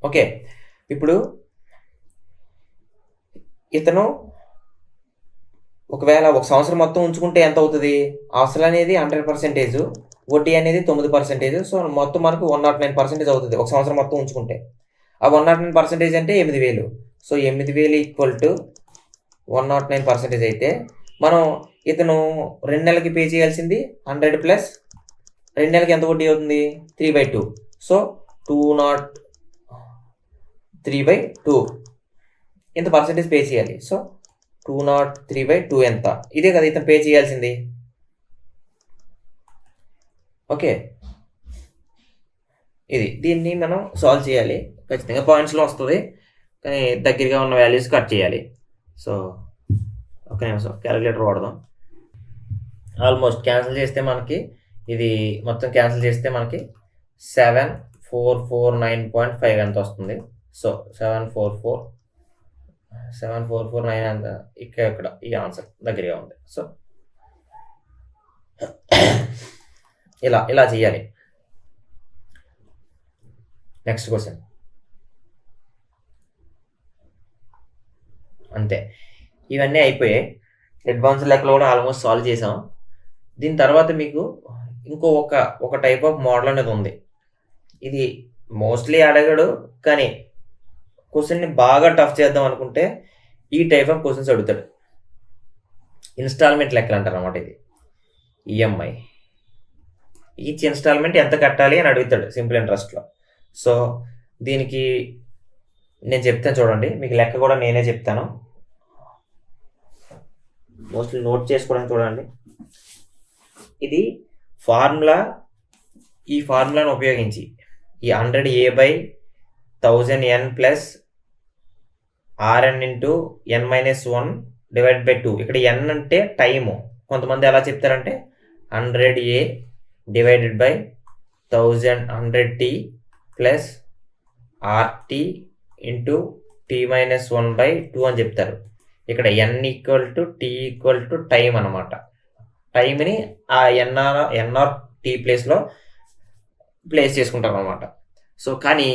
ఓకే. ఇప్పుడు ఇతను ఒకవేళ ఒక సంవత్సరం మొత్తం ఉంచుకుంటే ఎంత అవుతుంది? అసలు అనేది 100%, వడ్డీ అనేది 9%. సో మొత్తం మనకు 109% అవుతుంది ఒక సంవత్సరం మొత్తం ఉంచుకుంటే. ఆ 109% అంటే 8,000. సో 8,000 ఈక్వల్ టు 109% అయితే మనం ఇతను 2 నెలలకి పే చేయాల్సింది 100 ప్లస్ 2 నెలలకి ఎంత వడ్డీ అవుతుంది? 3/2. సో 203/2 ఇంత పర్సెంటేజ్ పే చేయాలి. సో 203/2 ఎంత? ఇదే కదా ఇతను పే చేయాల్సింది. ఓకే. దీన్ని మనం సాల్వ్ చేయాలి. ఖచ్చితంగా పాయింట్స్లో వస్తుంది, కానీ దగ్గరగా ఉన్న వాల్యూస్ కట్ చేయాలి. సో ఒక నిమిషం క్యాలిక్యులేటర్ వాడదాం. ఆల్మోస్ట్ క్యాన్సిల్ చేస్తే మనకి ఇది మొత్తం క్యాన్సిల్ చేస్తే మనకి 7449.5 ఎంత వస్తుంది? సో 7449 అంత ఇక్కడ ఈ ఆన్సర్ దగ్గరగా ఉంది. సో ఇలా చేయాలి. Next question. అంతే, ఇవన్నీ అయిపోయాయి. అడ్వాన్స్ లెక్కలు కూడా ఆల్మోస్ట్ సాల్వ్ చేసాం. దీని తర్వాత మీకు ఇంకో ఒక టైప్ ఆఫ్ మోడల్ అనేది ఉంది. ఇది మోస్ట్లీ అడగడు, కానీ క్వశ్చన్ని బాగా టఫ్ చేద్దాం అనుకుంటే ఈ టైప్ ఆఫ్ క్వశ్చన్స్ అడుగుతాడు. ఇన్స్టాల్మెంట్ లెక్కలు అంటారు అన్నమాట. ఇది ఈఎంఐ, ఈచ్ ఇన్స్టాల్మెంట్ ఎంత కట్టాలి అని అడుగుతాడు సింపుల్ ఇంట్రెస్ట్లో. సో దీనికి నేను చెప్తాను చూడండి, మీకు లెక్క కూడా నేనే చెప్తాను. మోస్ట్లీ నోట్ చేసుకోవడానికి చూడండి. ఇది ఫార్ములా, ఈ ఫార్ములాను ఉపయోగించి ఈ 100A/1000n plus Rn into n-1/2. ఇక్కడ n అంటే టైము. కొంతమంది ఎలా చెప్తారంటే 100A divided by 100t plus RT into t-1/2 అని చెప్తారు. ఇక్కడ n equal to t equal to time అనమాట. టైంని ఆ ఎన్ఆర్ టీ ప్లేస్లో ప్లేస్ చేసుకుంటారు అనమాట. సో కానీ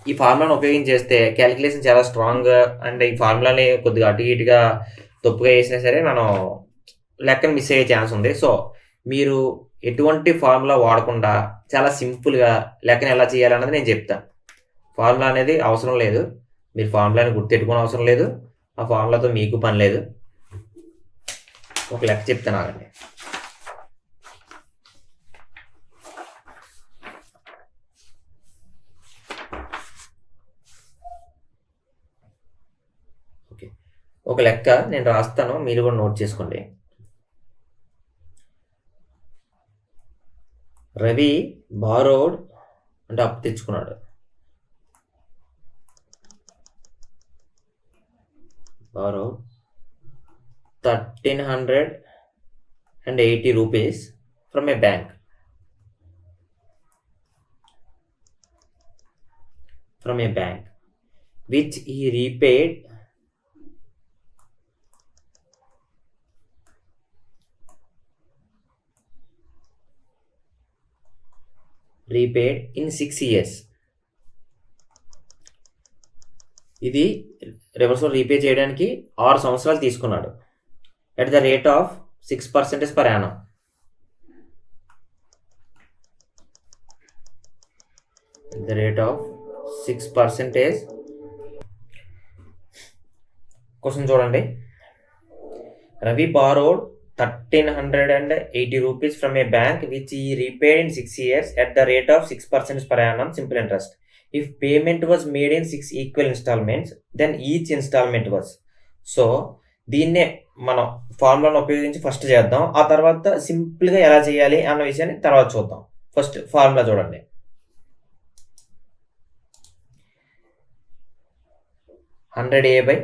ఈ ఫార్ములాను ఉపయోగించేస్తే క్యాలిక్యులేషన్ చాలా స్ట్రాంగ్, అండ్ ఈ ఫార్ములాని కొద్దిగా అటు ఇటుగా తప్పుగా వేసినా సరే మనం లెక్కను మిస్ అయ్యే ఛాన్స్ ఉంది. సో మీరు ఎటువంటి ఫార్ములా వాడకుండా చాలా సింపుల్గా లెక్కను ఎలా చేయాలన్నది నేను చెప్తాను. ఫార్ములా అనేది అవసరం లేదు, మీరు ఫార్ములాని గుర్తెట్టుకోని అవసరం లేదు, ఆ ఫార్ములాతో మీకు పని లేదు. ఒక లెక్క చెప్తాను ఆగండి. ఓకే, ఒక లెక్క నేను రాస్తాను, మీరు కూడా నోట్ చేసుకోండి. రవి బారోడ్ అంటే అప్పు తెచ్చుకున్నాడు. Borrowed 1,380 rupees from a bank. Which he repaid in 6 years. ఇది రివర్స్లో రీపే చేయడానికి 6 సంవత్సరాలు తీసుకున్నాడు. at the rate of 6% per annum. At the rate of 6%. Question చూడండి. Ravi borrowed 1,380 rupees from a bank which he repaid in 6 years at the rate of 6% per annum simple interest. If payment was made in 6 equal installments, then each installment was. So దీన్నే మనం ఫార్ములాను ఉపయోగించి first చేద్దాం, ఆ తర్వాత సింపుల్గా ఎలా చేయాలి అన్న విషయాన్ని తర్వాత చూద్దాం. ఫస్ట్ ఫార్ములా చూడండి. $100A/,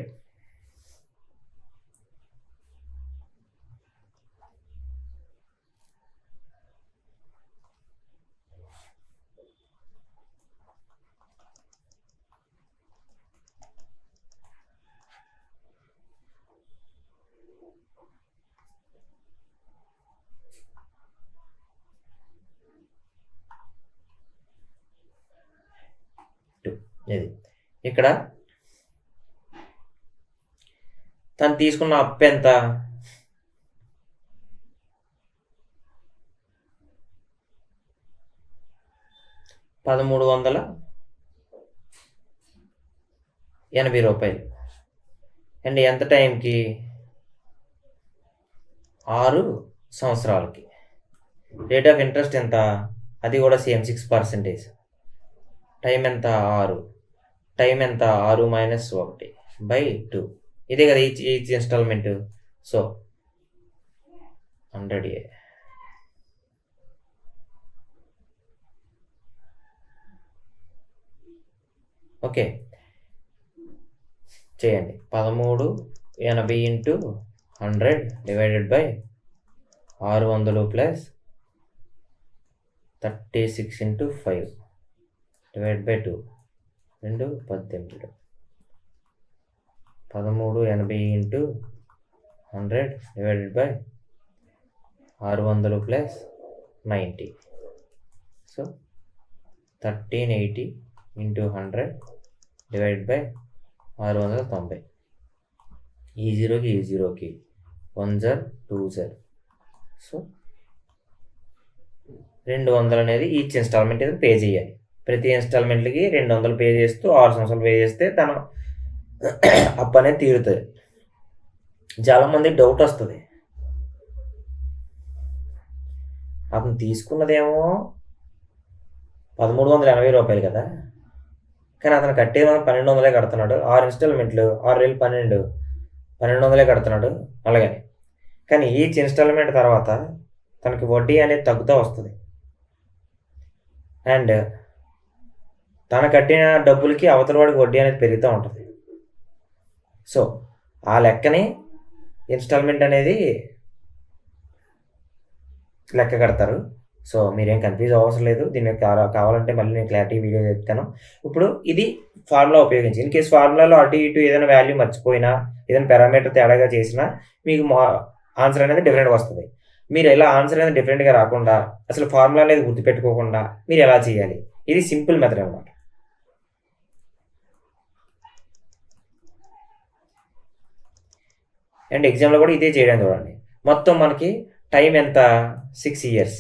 ఇది ఇక్కడ తను తీసుకున్న అప్పు ఎంత? 1,380 రూపాయలు. అండ్ ఎంత టైంకి? 6 సంవత్సరాలకి. రేట్ ఆఫ్ ఇంట్రెస్ట్ ఎంత? అది కూడా సేమ్ 6%. టైం ఎంత? 6. టైం ఎంత? 6 - 1/2. ఇదే కదా each instalment. So 100A. Okay, చేయండి. 1380 × 100 divided by 600 plus 36 × 5 divide by 2. 2 18. 1380 × 100 divided by 600 plus 90. So 1380 × 100 divided by 690. ఈ 0కి ఈ 0కి 1 0 2 0. సో 200 అనేది ఈచ్ ఇన్స్టాల్మెంట్ అయితే పే చేయాలి. ప్రతి ఇన్స్టాల్మెంట్లకి 200 పే చేస్తూ 6 సంవత్సరాలు పే చేస్తే తన అప్పు అనేది తీరుతుంది. చాలామంది డౌట్ వస్తుంది, అతను తీసుకున్నదేమో 1,380 రూపాయలు కదా, కానీ అతను కట్టేది 1,200 కడుతున్నాడు. 6 ఇన్స్టాల్మెంట్లు 6 12 1,200 కడుతున్నాడు అలాగని. కానీ ఈచ్ ఇన్స్టాల్మెంట్ తర్వాత తనకి వడ్డీ అనేది తగ్గుతూ వస్తుంది. అండ్ తను కట్టిన డబ్బులకి అవతల వాడికి వడ్డీ అనేది పెరుగుతూ ఉంటుంది. సో ఆ లెక్కని ఇన్స్టాల్మెంట్ అనేది లెక్క కడతారు. సో మీరేం కన్ఫ్యూజ్ అవసరం లేదు. దీనికి కావాలంటే మళ్ళీ నేను క్లారిటీ వీడియో చెప్తాను. ఇప్పుడు ఇది ఫార్ములా ఉపయోగించి ఇన్ కేసు ఫార్ములాలో అటు ఇటు ఏదైనా వాల్యూ మర్చిపోయినా, ఏదైనా పారామీటర్ తేడాగా చేసినా మీకు ఆన్సర్ అనేది డిఫరెంట్గా వస్తుంది. మీరు ఎలా ఆన్సర్ అనేది డిఫరెంట్గా రాకుండా, అసలు ఫార్ములా అనేది గుర్తుపెట్టుకోకుండా మీరు ఎలా చేయాలి, ఇది సింపుల్ మెథడ్ అనమాట. అండ్ ఎగ్జామ్లో కూడా ఇదే చేయడం చూడండి. మొత్తం మనకి టైం ఎంత? 6 years.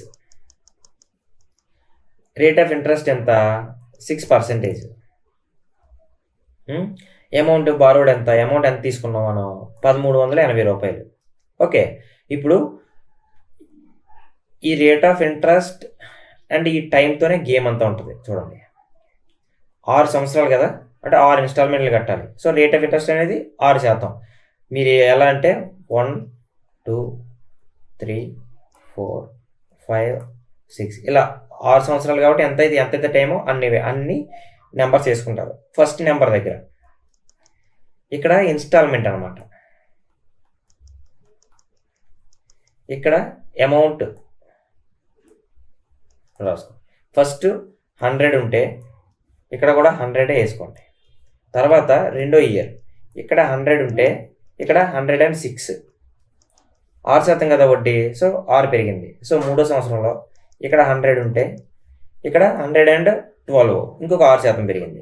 రేట్ ఆఫ్ ఇంట్రెస్ట్ ఎంత? 6%. అమౌంట్ బారోడ్ ఎంత, అమౌంట్ ఎంత తీసుకున్నాం మనం, 1380 రూపాయలు. ఓకే, ఇప్పుడు ఈ రేట్ ఆఫ్ ఇంట్రెస్ట్ అండ్ ఈ టైంతోనే గేమ్ అంతా ఉంటుంది. చూడండి, 6 సంవత్సరాలు కదా, అంటే 6 ఇన్స్టాల్మెంట్లు కట్టాలి. సో రేట్ ఆఫ్ ఇంట్రెస్ట్ అనేది 6%. మీరు ఎలా అంటే 1 2 3 4 5 6 ఇలా 6 సంవత్సరాలు కాబట్టి ఎంతైతే టైమో అన్ని నెంబర్స్ వేసుకుంటారు. ఫస్ట్ నెంబర్ దగ్గర ఇక్కడ ఇన్స్టాల్మెంట్ అనమాట. ఇక్కడ అమౌంట్ రాసుకో. ఫస్ట్ 100 ఉంటే ఇక్కడ కూడా 100 వేసుకోండి. తర్వాత రెండో ఇయర్ ఇక్కడ 100 ఉంటే ఇక్కడ 106, 6% కదా వడ్డీ, సో 6 పెరిగింది. సో మూడో సంవత్సరంలో ఇక్కడ 100 ఉంటే ఇక్కడ 112, ఇంకొక 6% పెరిగింది.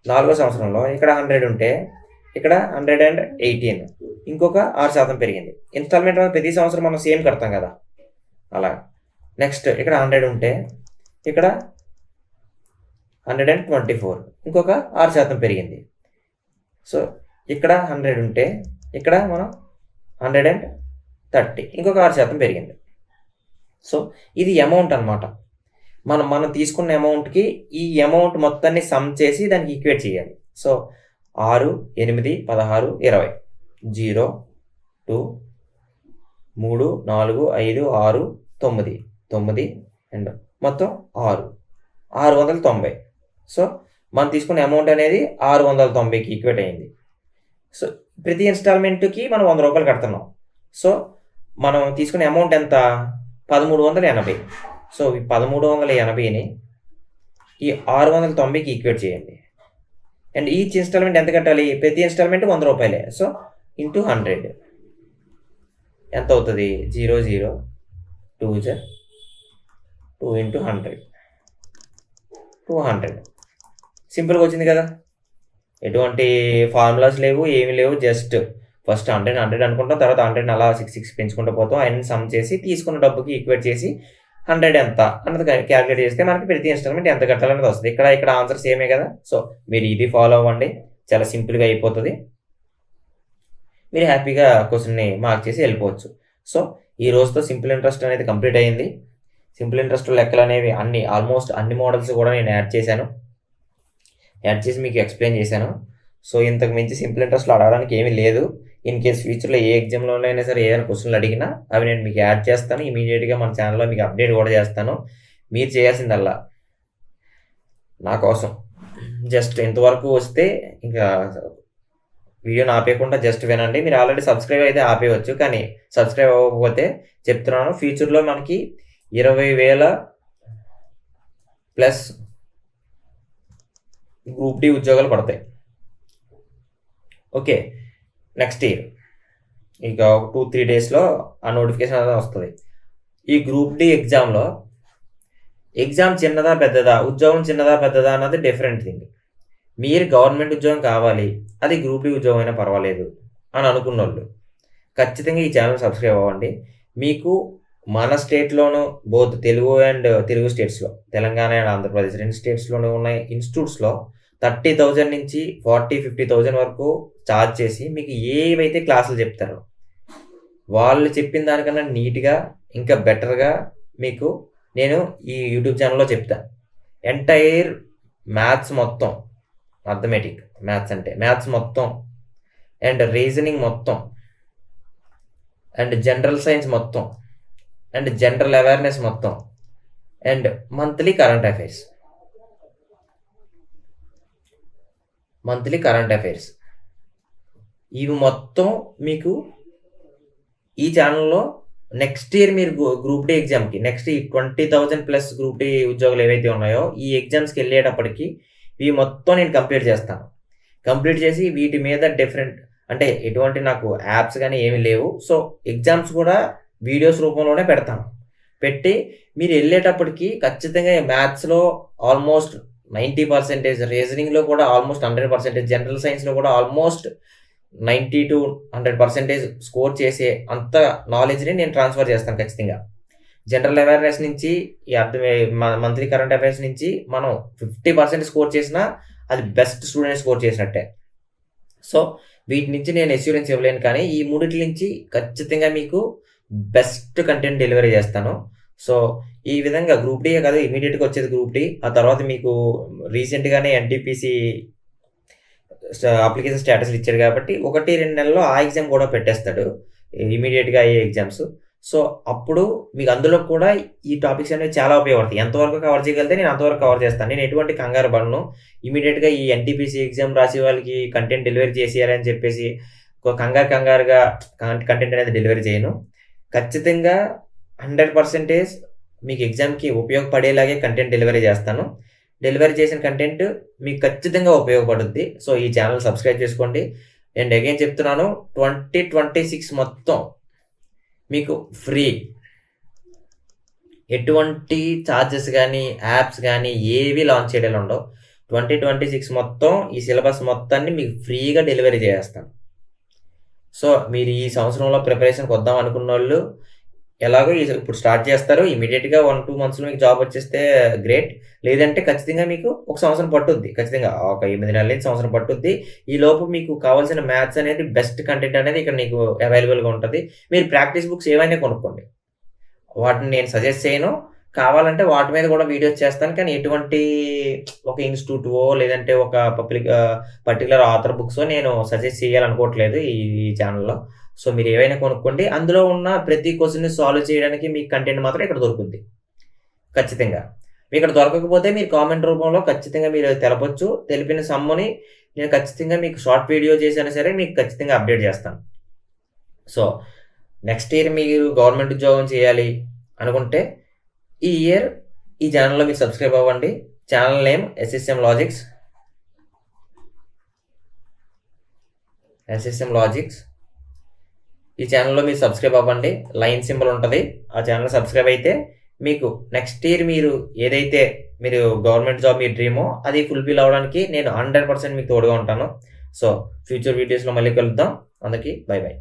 నాలుగో సంవత్సరంలో ఇక్కడ 100 ఉంటే ఇక్కడ 118, ఇంకొక 6% పెరిగింది. ఇన్స్టాల్మెంట్ ప్రతి సంవత్సరం మనం సేమ్ కడతాం కదా, అలా. నెక్స్ట్ ఇక్కడ 100 ఉంటే ఇక్కడ 124, ఇంకొక 6% పెరిగింది. సో ఇక్కడ 100 ఉంటే ఇక్కడ మనం 130, ఇంకొక 6% పెరిగింది. సో ఇది అమౌంట్ అనమాట. మనం తీసుకున్న అమౌంట్కి ఈ అమౌంట్ మొత్తాన్ని సమ్ చేసి దానికి ఈక్వేట్ చేయాలి. సో 6 8 16 20, 0 2 3 4 5 6 9 9 అండ్ మొత్తం 690. సో మనం తీసుకున్న అమౌంట్ అనేది 690కి ఈక్వేట్ అయింది. సో ప్రతి ఇన్స్టాల్మెంట్కి మనం 100 రూపాయలు కడుతున్నాం. సో మనం తీసుకునే అమౌంట్ ఎంత, 1380. సో ఈ 1380ని ఈ 690కి ఈక్వేట్ చేయండి. అండ్ ఈచ్ ఇన్స్టాల్మెంట్ ఎంత కట్టాలి, ప్రతి ఇన్స్టాల్మెంట్ 100 రూపాయలే. సో ఇంటూ 100 ఎంత అవుతుంది, 0 0 2 2 ఇంటూ 100 200. సింపుల్గా వచ్చింది కదా, ఎటువంటి ఫార్ములాస్ లేవు, ఏమి లేవు. జస్ట్ ఫస్ట్ 100 అనుకుంటాం, తర్వాత 100 అలా 6 పెంచుకుంటూ పోతాం. అన్ని సమ్ చేసి తీసుకున్న డబ్బుకి ఈక్వేట్ చేసి 100 ఎంత అన్నది క్యాలిక్యులేట్ చేస్తే మనకి ప్రతి ఇన్స్టాల్మెంట్ ఎంత కట్టాలనేది వస్తుంది. ఇక్కడ ఆన్సర్ సేమే కదా. సో మీరు ఇది ఫాలో అవ్వండి, చాలా సింపుల్గా అయిపోతుంది. మీరు హ్యాపీగా క్వశ్చన్ని మార్క్ చేసి వెళ్ళిపోవచ్చు. సో ఈ రోజుతో సింపుల్ ఇంట్రెస్ట్ అనేది కంప్లీట్ అయ్యింది. సింపుల్ ఇంట్రెస్ట్ లెక్కలు అనేవి ఆల్మోస్ట్ అన్ని మోడల్స్ కూడా నేను యాడ్ చేసి మీకు ఎక్స్ప్లెయిన్ చేశాను. సో ఇంతకు మించి సింపుల్ ఇంట్రెస్ట్లో అడగడానికి ఏమీ లేదు. ఇన్ కేస్ ఫ్యూచర్లో ఏ ఎగ్జామ్లోనైనా సరే ఏదైనా క్వశ్చన్లు అడిగినా అవి నేను మీకు యాడ్ చేస్తాను. ఇమీడియట్గా మన ఛానల్లో మీకు అప్డేట్ కూడా చేస్తాను. మీరు చేయాల్సిందల్లా నా కోసం జస్ట్ ఇంతవరకు వస్తే ఇంకా వీడియోని ఆపేయకుండా జస్ట్ వినండి. మీరు ఆల్రెడీ సబ్స్క్రైబ్ అయితే ఆపేయవచ్చు, కానీ సబ్స్క్రైబ్ అవ్వకపోతే చెప్తున్నాను, ఫ్యూచర్లో మనకి 20,000 ప్లస్ గ్రూప్ డి ఉద్యోగాలు పడతాయి. ఓకే, నెక్స్ట్ ఇయర్ ఇక 2-3 డేస్లో ఆ నోటిఫికేషన్ అనేది వస్తుంది. ఈ గ్రూప్ డి ఎగ్జామ్లో ఎగ్జామ్ చిన్నదా పెద్దదా, ఉద్యోగం చిన్నదా పెద్దదా అన్నది డిఫరెంట్ థింగ్. మీరు గవర్నమెంట్ ఉద్యోగం కావాలి, అది గ్రూప్ డి ఉద్యోగం అయినా పర్వాలేదు అని అనుకున్న వాళ్ళు ఖచ్చితంగా ఈ ఛానల్ సబ్స్క్రైబ్ అవ్వండి. మీకు మన స్టేట్లోనూ బోత్ తెలుగు అండ్ తెలుగు స్టేట్స్లో, తెలంగాణ అండ్ ఆంధ్రప్రదేశ్ 2 స్టేట్స్లోనూ ఉన్న ఇన్స్టిట్యూట్స్లో 30,000 నుంచి 40-50,000 వరకు ఛార్జ్ చేసి మీకు ఏవైతే క్లాసులు చెప్తారో వాళ్ళు చెప్పిన దానికన్నా నీట్గా ఇంకా బెటర్గా మీకు నేను ఈ యూట్యూబ్ ఛానల్లో చెప్తాను. ఎంటైర్ మ్యాథ్స్ మొత్తం, అర్థమెటిక్ మ్యాథ్స్ అంటే మ్యాథ్స్ మొత్తం అండ్ రీజనింగ్ మొత్తం అండ్ జనరల్ సైన్స్ మొత్తం అండ్ జనరల్ అవేర్నెస్ మొత్తం అండ్ మంత్లీ కరెంట్ అఫైర్స్ ఇవి మొత్తం మీకు ఈ ఛానల్లో నెక్స్ట్ ఇయర్ మీరు గ్రూప్ డి ఎగ్జామ్కి నెక్స్ట్ ఈ 20,000 ప్లస్ గ్రూప్ డి ఉద్యోగాలు ఏవైతే ఉన్నాయో ఈ ఎగ్జామ్స్కి వెళ్ళేటప్పటికి ఇవి మొత్తం నేను కంప్లీట్ చేసి వీటి మీద డిఫరెంట్ అంటే ఎటువంటి నాకు యాప్స్ కానీ ఏమీ లేవు. సో ఎగ్జామ్స్ కూడా వీడియోస్ రూపంలోనే పెట్టి మీరు వెళ్ళేటప్పటికి ఖచ్చితంగా మ్యాథ్స్లో ఆల్మోస్ట్ 90%, రీజనింగ్లో కూడా ఆల్మోస్ట్ 100%, జనరల్ సైన్స్లో కూడా ఆల్మోస్ట్ 90 to 100% స్కోర్ చేసే అంత నాలెడ్జ్ని నేను ట్రాన్స్ఫర్ చేస్తాను ఖచ్చితంగా. జనరల్ అవేర్నెస్ నుంచి ఈ మంత్లీ కరెంట్ అఫైర్స్ నుంచి మనం 50% స్కోర్ చేసినా అది బెస్ట్ స్టూడెంట్ స్కోర్ చేసినట్టే. సో వీటి నుంచి నేను అష్యూరెన్స్ ఇవ్వలేను, కానీ ఈ మూడిటి నుంచి ఖచ్చితంగా మీకు బెస్ట్ కంటెంట్ డెలివరీ చేస్తాను. సో ఈ విధంగా గ్రూప్ డీయే కాదు, ఇమీడియట్గా వచ్చేది గ్రూప్ డీ. ఆ తర్వాత మీకు రీసెంట్గానే ఎన్టీపీసీ అప్లికేషన్ స్టేటస్లు ఇచ్చాడు కాబట్టి 1-2 నెలల్లో ఆ ఎగ్జామ్ కూడా పెట్టేస్తాడు, ఇమీడియట్గా అయ్యే ఎగ్జామ్స్. సో అప్పుడు మీకు అందులో కూడా ఈ టాపిక్స్ అనేవి చాలా ఉపయోగపడతాయి. ఎంతవరకు కవర్ చేయగలిగితే నేను అంతవరకు కవర్ చేస్తాను. నేను ఎటువంటి కంగారు పడను. ఇమీడియట్గా ఈ ఎన్టీపీసీ ఎగ్జామ్ రాసే వాళ్ళకి కంటెంట్ డెలివరీ చేసేయాలని చెప్పేసి కంగారుగా కంటెంట్ అనేది డెలివరీ చేయను. ఖచ్చితంగా 100% మీకు ఎగ్జామ్కి ఉపయోగపడేలాగే కంటెంట్ డెలివరీ చేస్తాను. డెలివరీ చేసిన కంటెంట్ మీకు ఖచ్చితంగా ఉపయోగపడుద్ది. సో ఈ ఛానల్ సబ్స్క్రైబ్ చేసుకోండి. అండ్ అగైన్ చెప్తున్నాను, 2026 మొత్తం మీకు ఫ్రీ. ఎటువంటి ఛార్జెస్ కానీ యాప్స్ కానీ ఏవి లాంచ్ చేయడాలు ఉండవు. 2026 మొత్తం ఈ సిలబస్ మొత్తాన్ని మీకు ఫ్రీగా డెలివరీ చేస్తాను. సో మీరు ఈ సంవత్సరంలో ప్రిపరేషన్కి వద్దాం అనుకున్న వాళ్ళు ఎలాగో ఇప్పుడు స్టార్ట్ చేస్తారు, ఇమీడియట్గా 1-2 మంత్స్లో మీకు జాబ్ వచ్చేస్తే గ్రేట్. లేదంటే ఖచ్చితంగా మీకు 1 సంవత్సరం పట్టుద్ది, ఖచ్చితంగా ఒక 8 నెలల నుంచి సంవత్సరం పట్టుద్ది. ఈ లోపు మీకు కావాల్సిన మ్యాథ్స్ అనేది బెస్ట్ కంటెంట్ అనేది ఇక్కడ మీకు అవైలబుల్గా ఉంటుంది. మీరు ప్రాక్టీస్ బుక్స్ ఏవైనా కొనుక్కోండి, వాటిని నేను సజెస్ట్ చేయను. కావాలంటే వాటి మీద కూడా వీడియోస్ చేస్తాను, కానీ ఎటువంటి ఒక ఇన్స్టిట్యూటో లేదంటే ఒక పర్టికులర్ ఆథర్ బుక్స్ నేను సజెస్ట్ చేయాలనుకోవట్లేదు ఈ ఛానల్లో. సో మీరు ఏవైనా కొనుక్కోండి, అందులో ఉన్న ప్రతి క్వశ్చన్ని సాల్వ్ చేయడానికి మీకు కంటెంట్ మాత్రం ఇక్కడ దొరుకుద్ది ఖచ్చితంగా. మీకు ఇక్కడ దొరకకపోతే మీరు కామెంట్ రూపంలో ఖచ్చితంగా మీరు తెలపొచ్చు. తెలిపిన సమ్ముని నేను ఖచ్చితంగా మీకు షార్ట్ వీడియో చేసినా సరే మీకు ఖచ్చితంగా అప్డేట్ చేస్తాను. సో నెక్స్ట్ ఇయర్ మీరు గవర్నమెంట్ ఉద్యోగం చేయాలి అనుకుంటే ఈ ఇయర్ ఈ ఛానల్లో మీరు సబ్స్క్రైబ్ అవ్వండి. Channel name SSM logics. ఈ ఛానల్లో మీరు సబ్స్క్రైబ్ అవ్వండి, లైన్ సింబల్ ఉంటుంది, ఆ ఛానల్ సబ్స్క్రైబ్ అయితే మీకు నెక్స్ట్ ఇయర్ మీరు ఏదైతే మీరు గవర్నమెంట్ జాబ్ మీ డ్రీమో అది ఫుల్ఫిల్ అవ్వడానికి నేను 100% మీకు తోడుగా ఉంటాను. సో ఫ్యూచర్ వీడియోస్లో మళ్ళీ కలుద్దాం. అందరికీ బై బై.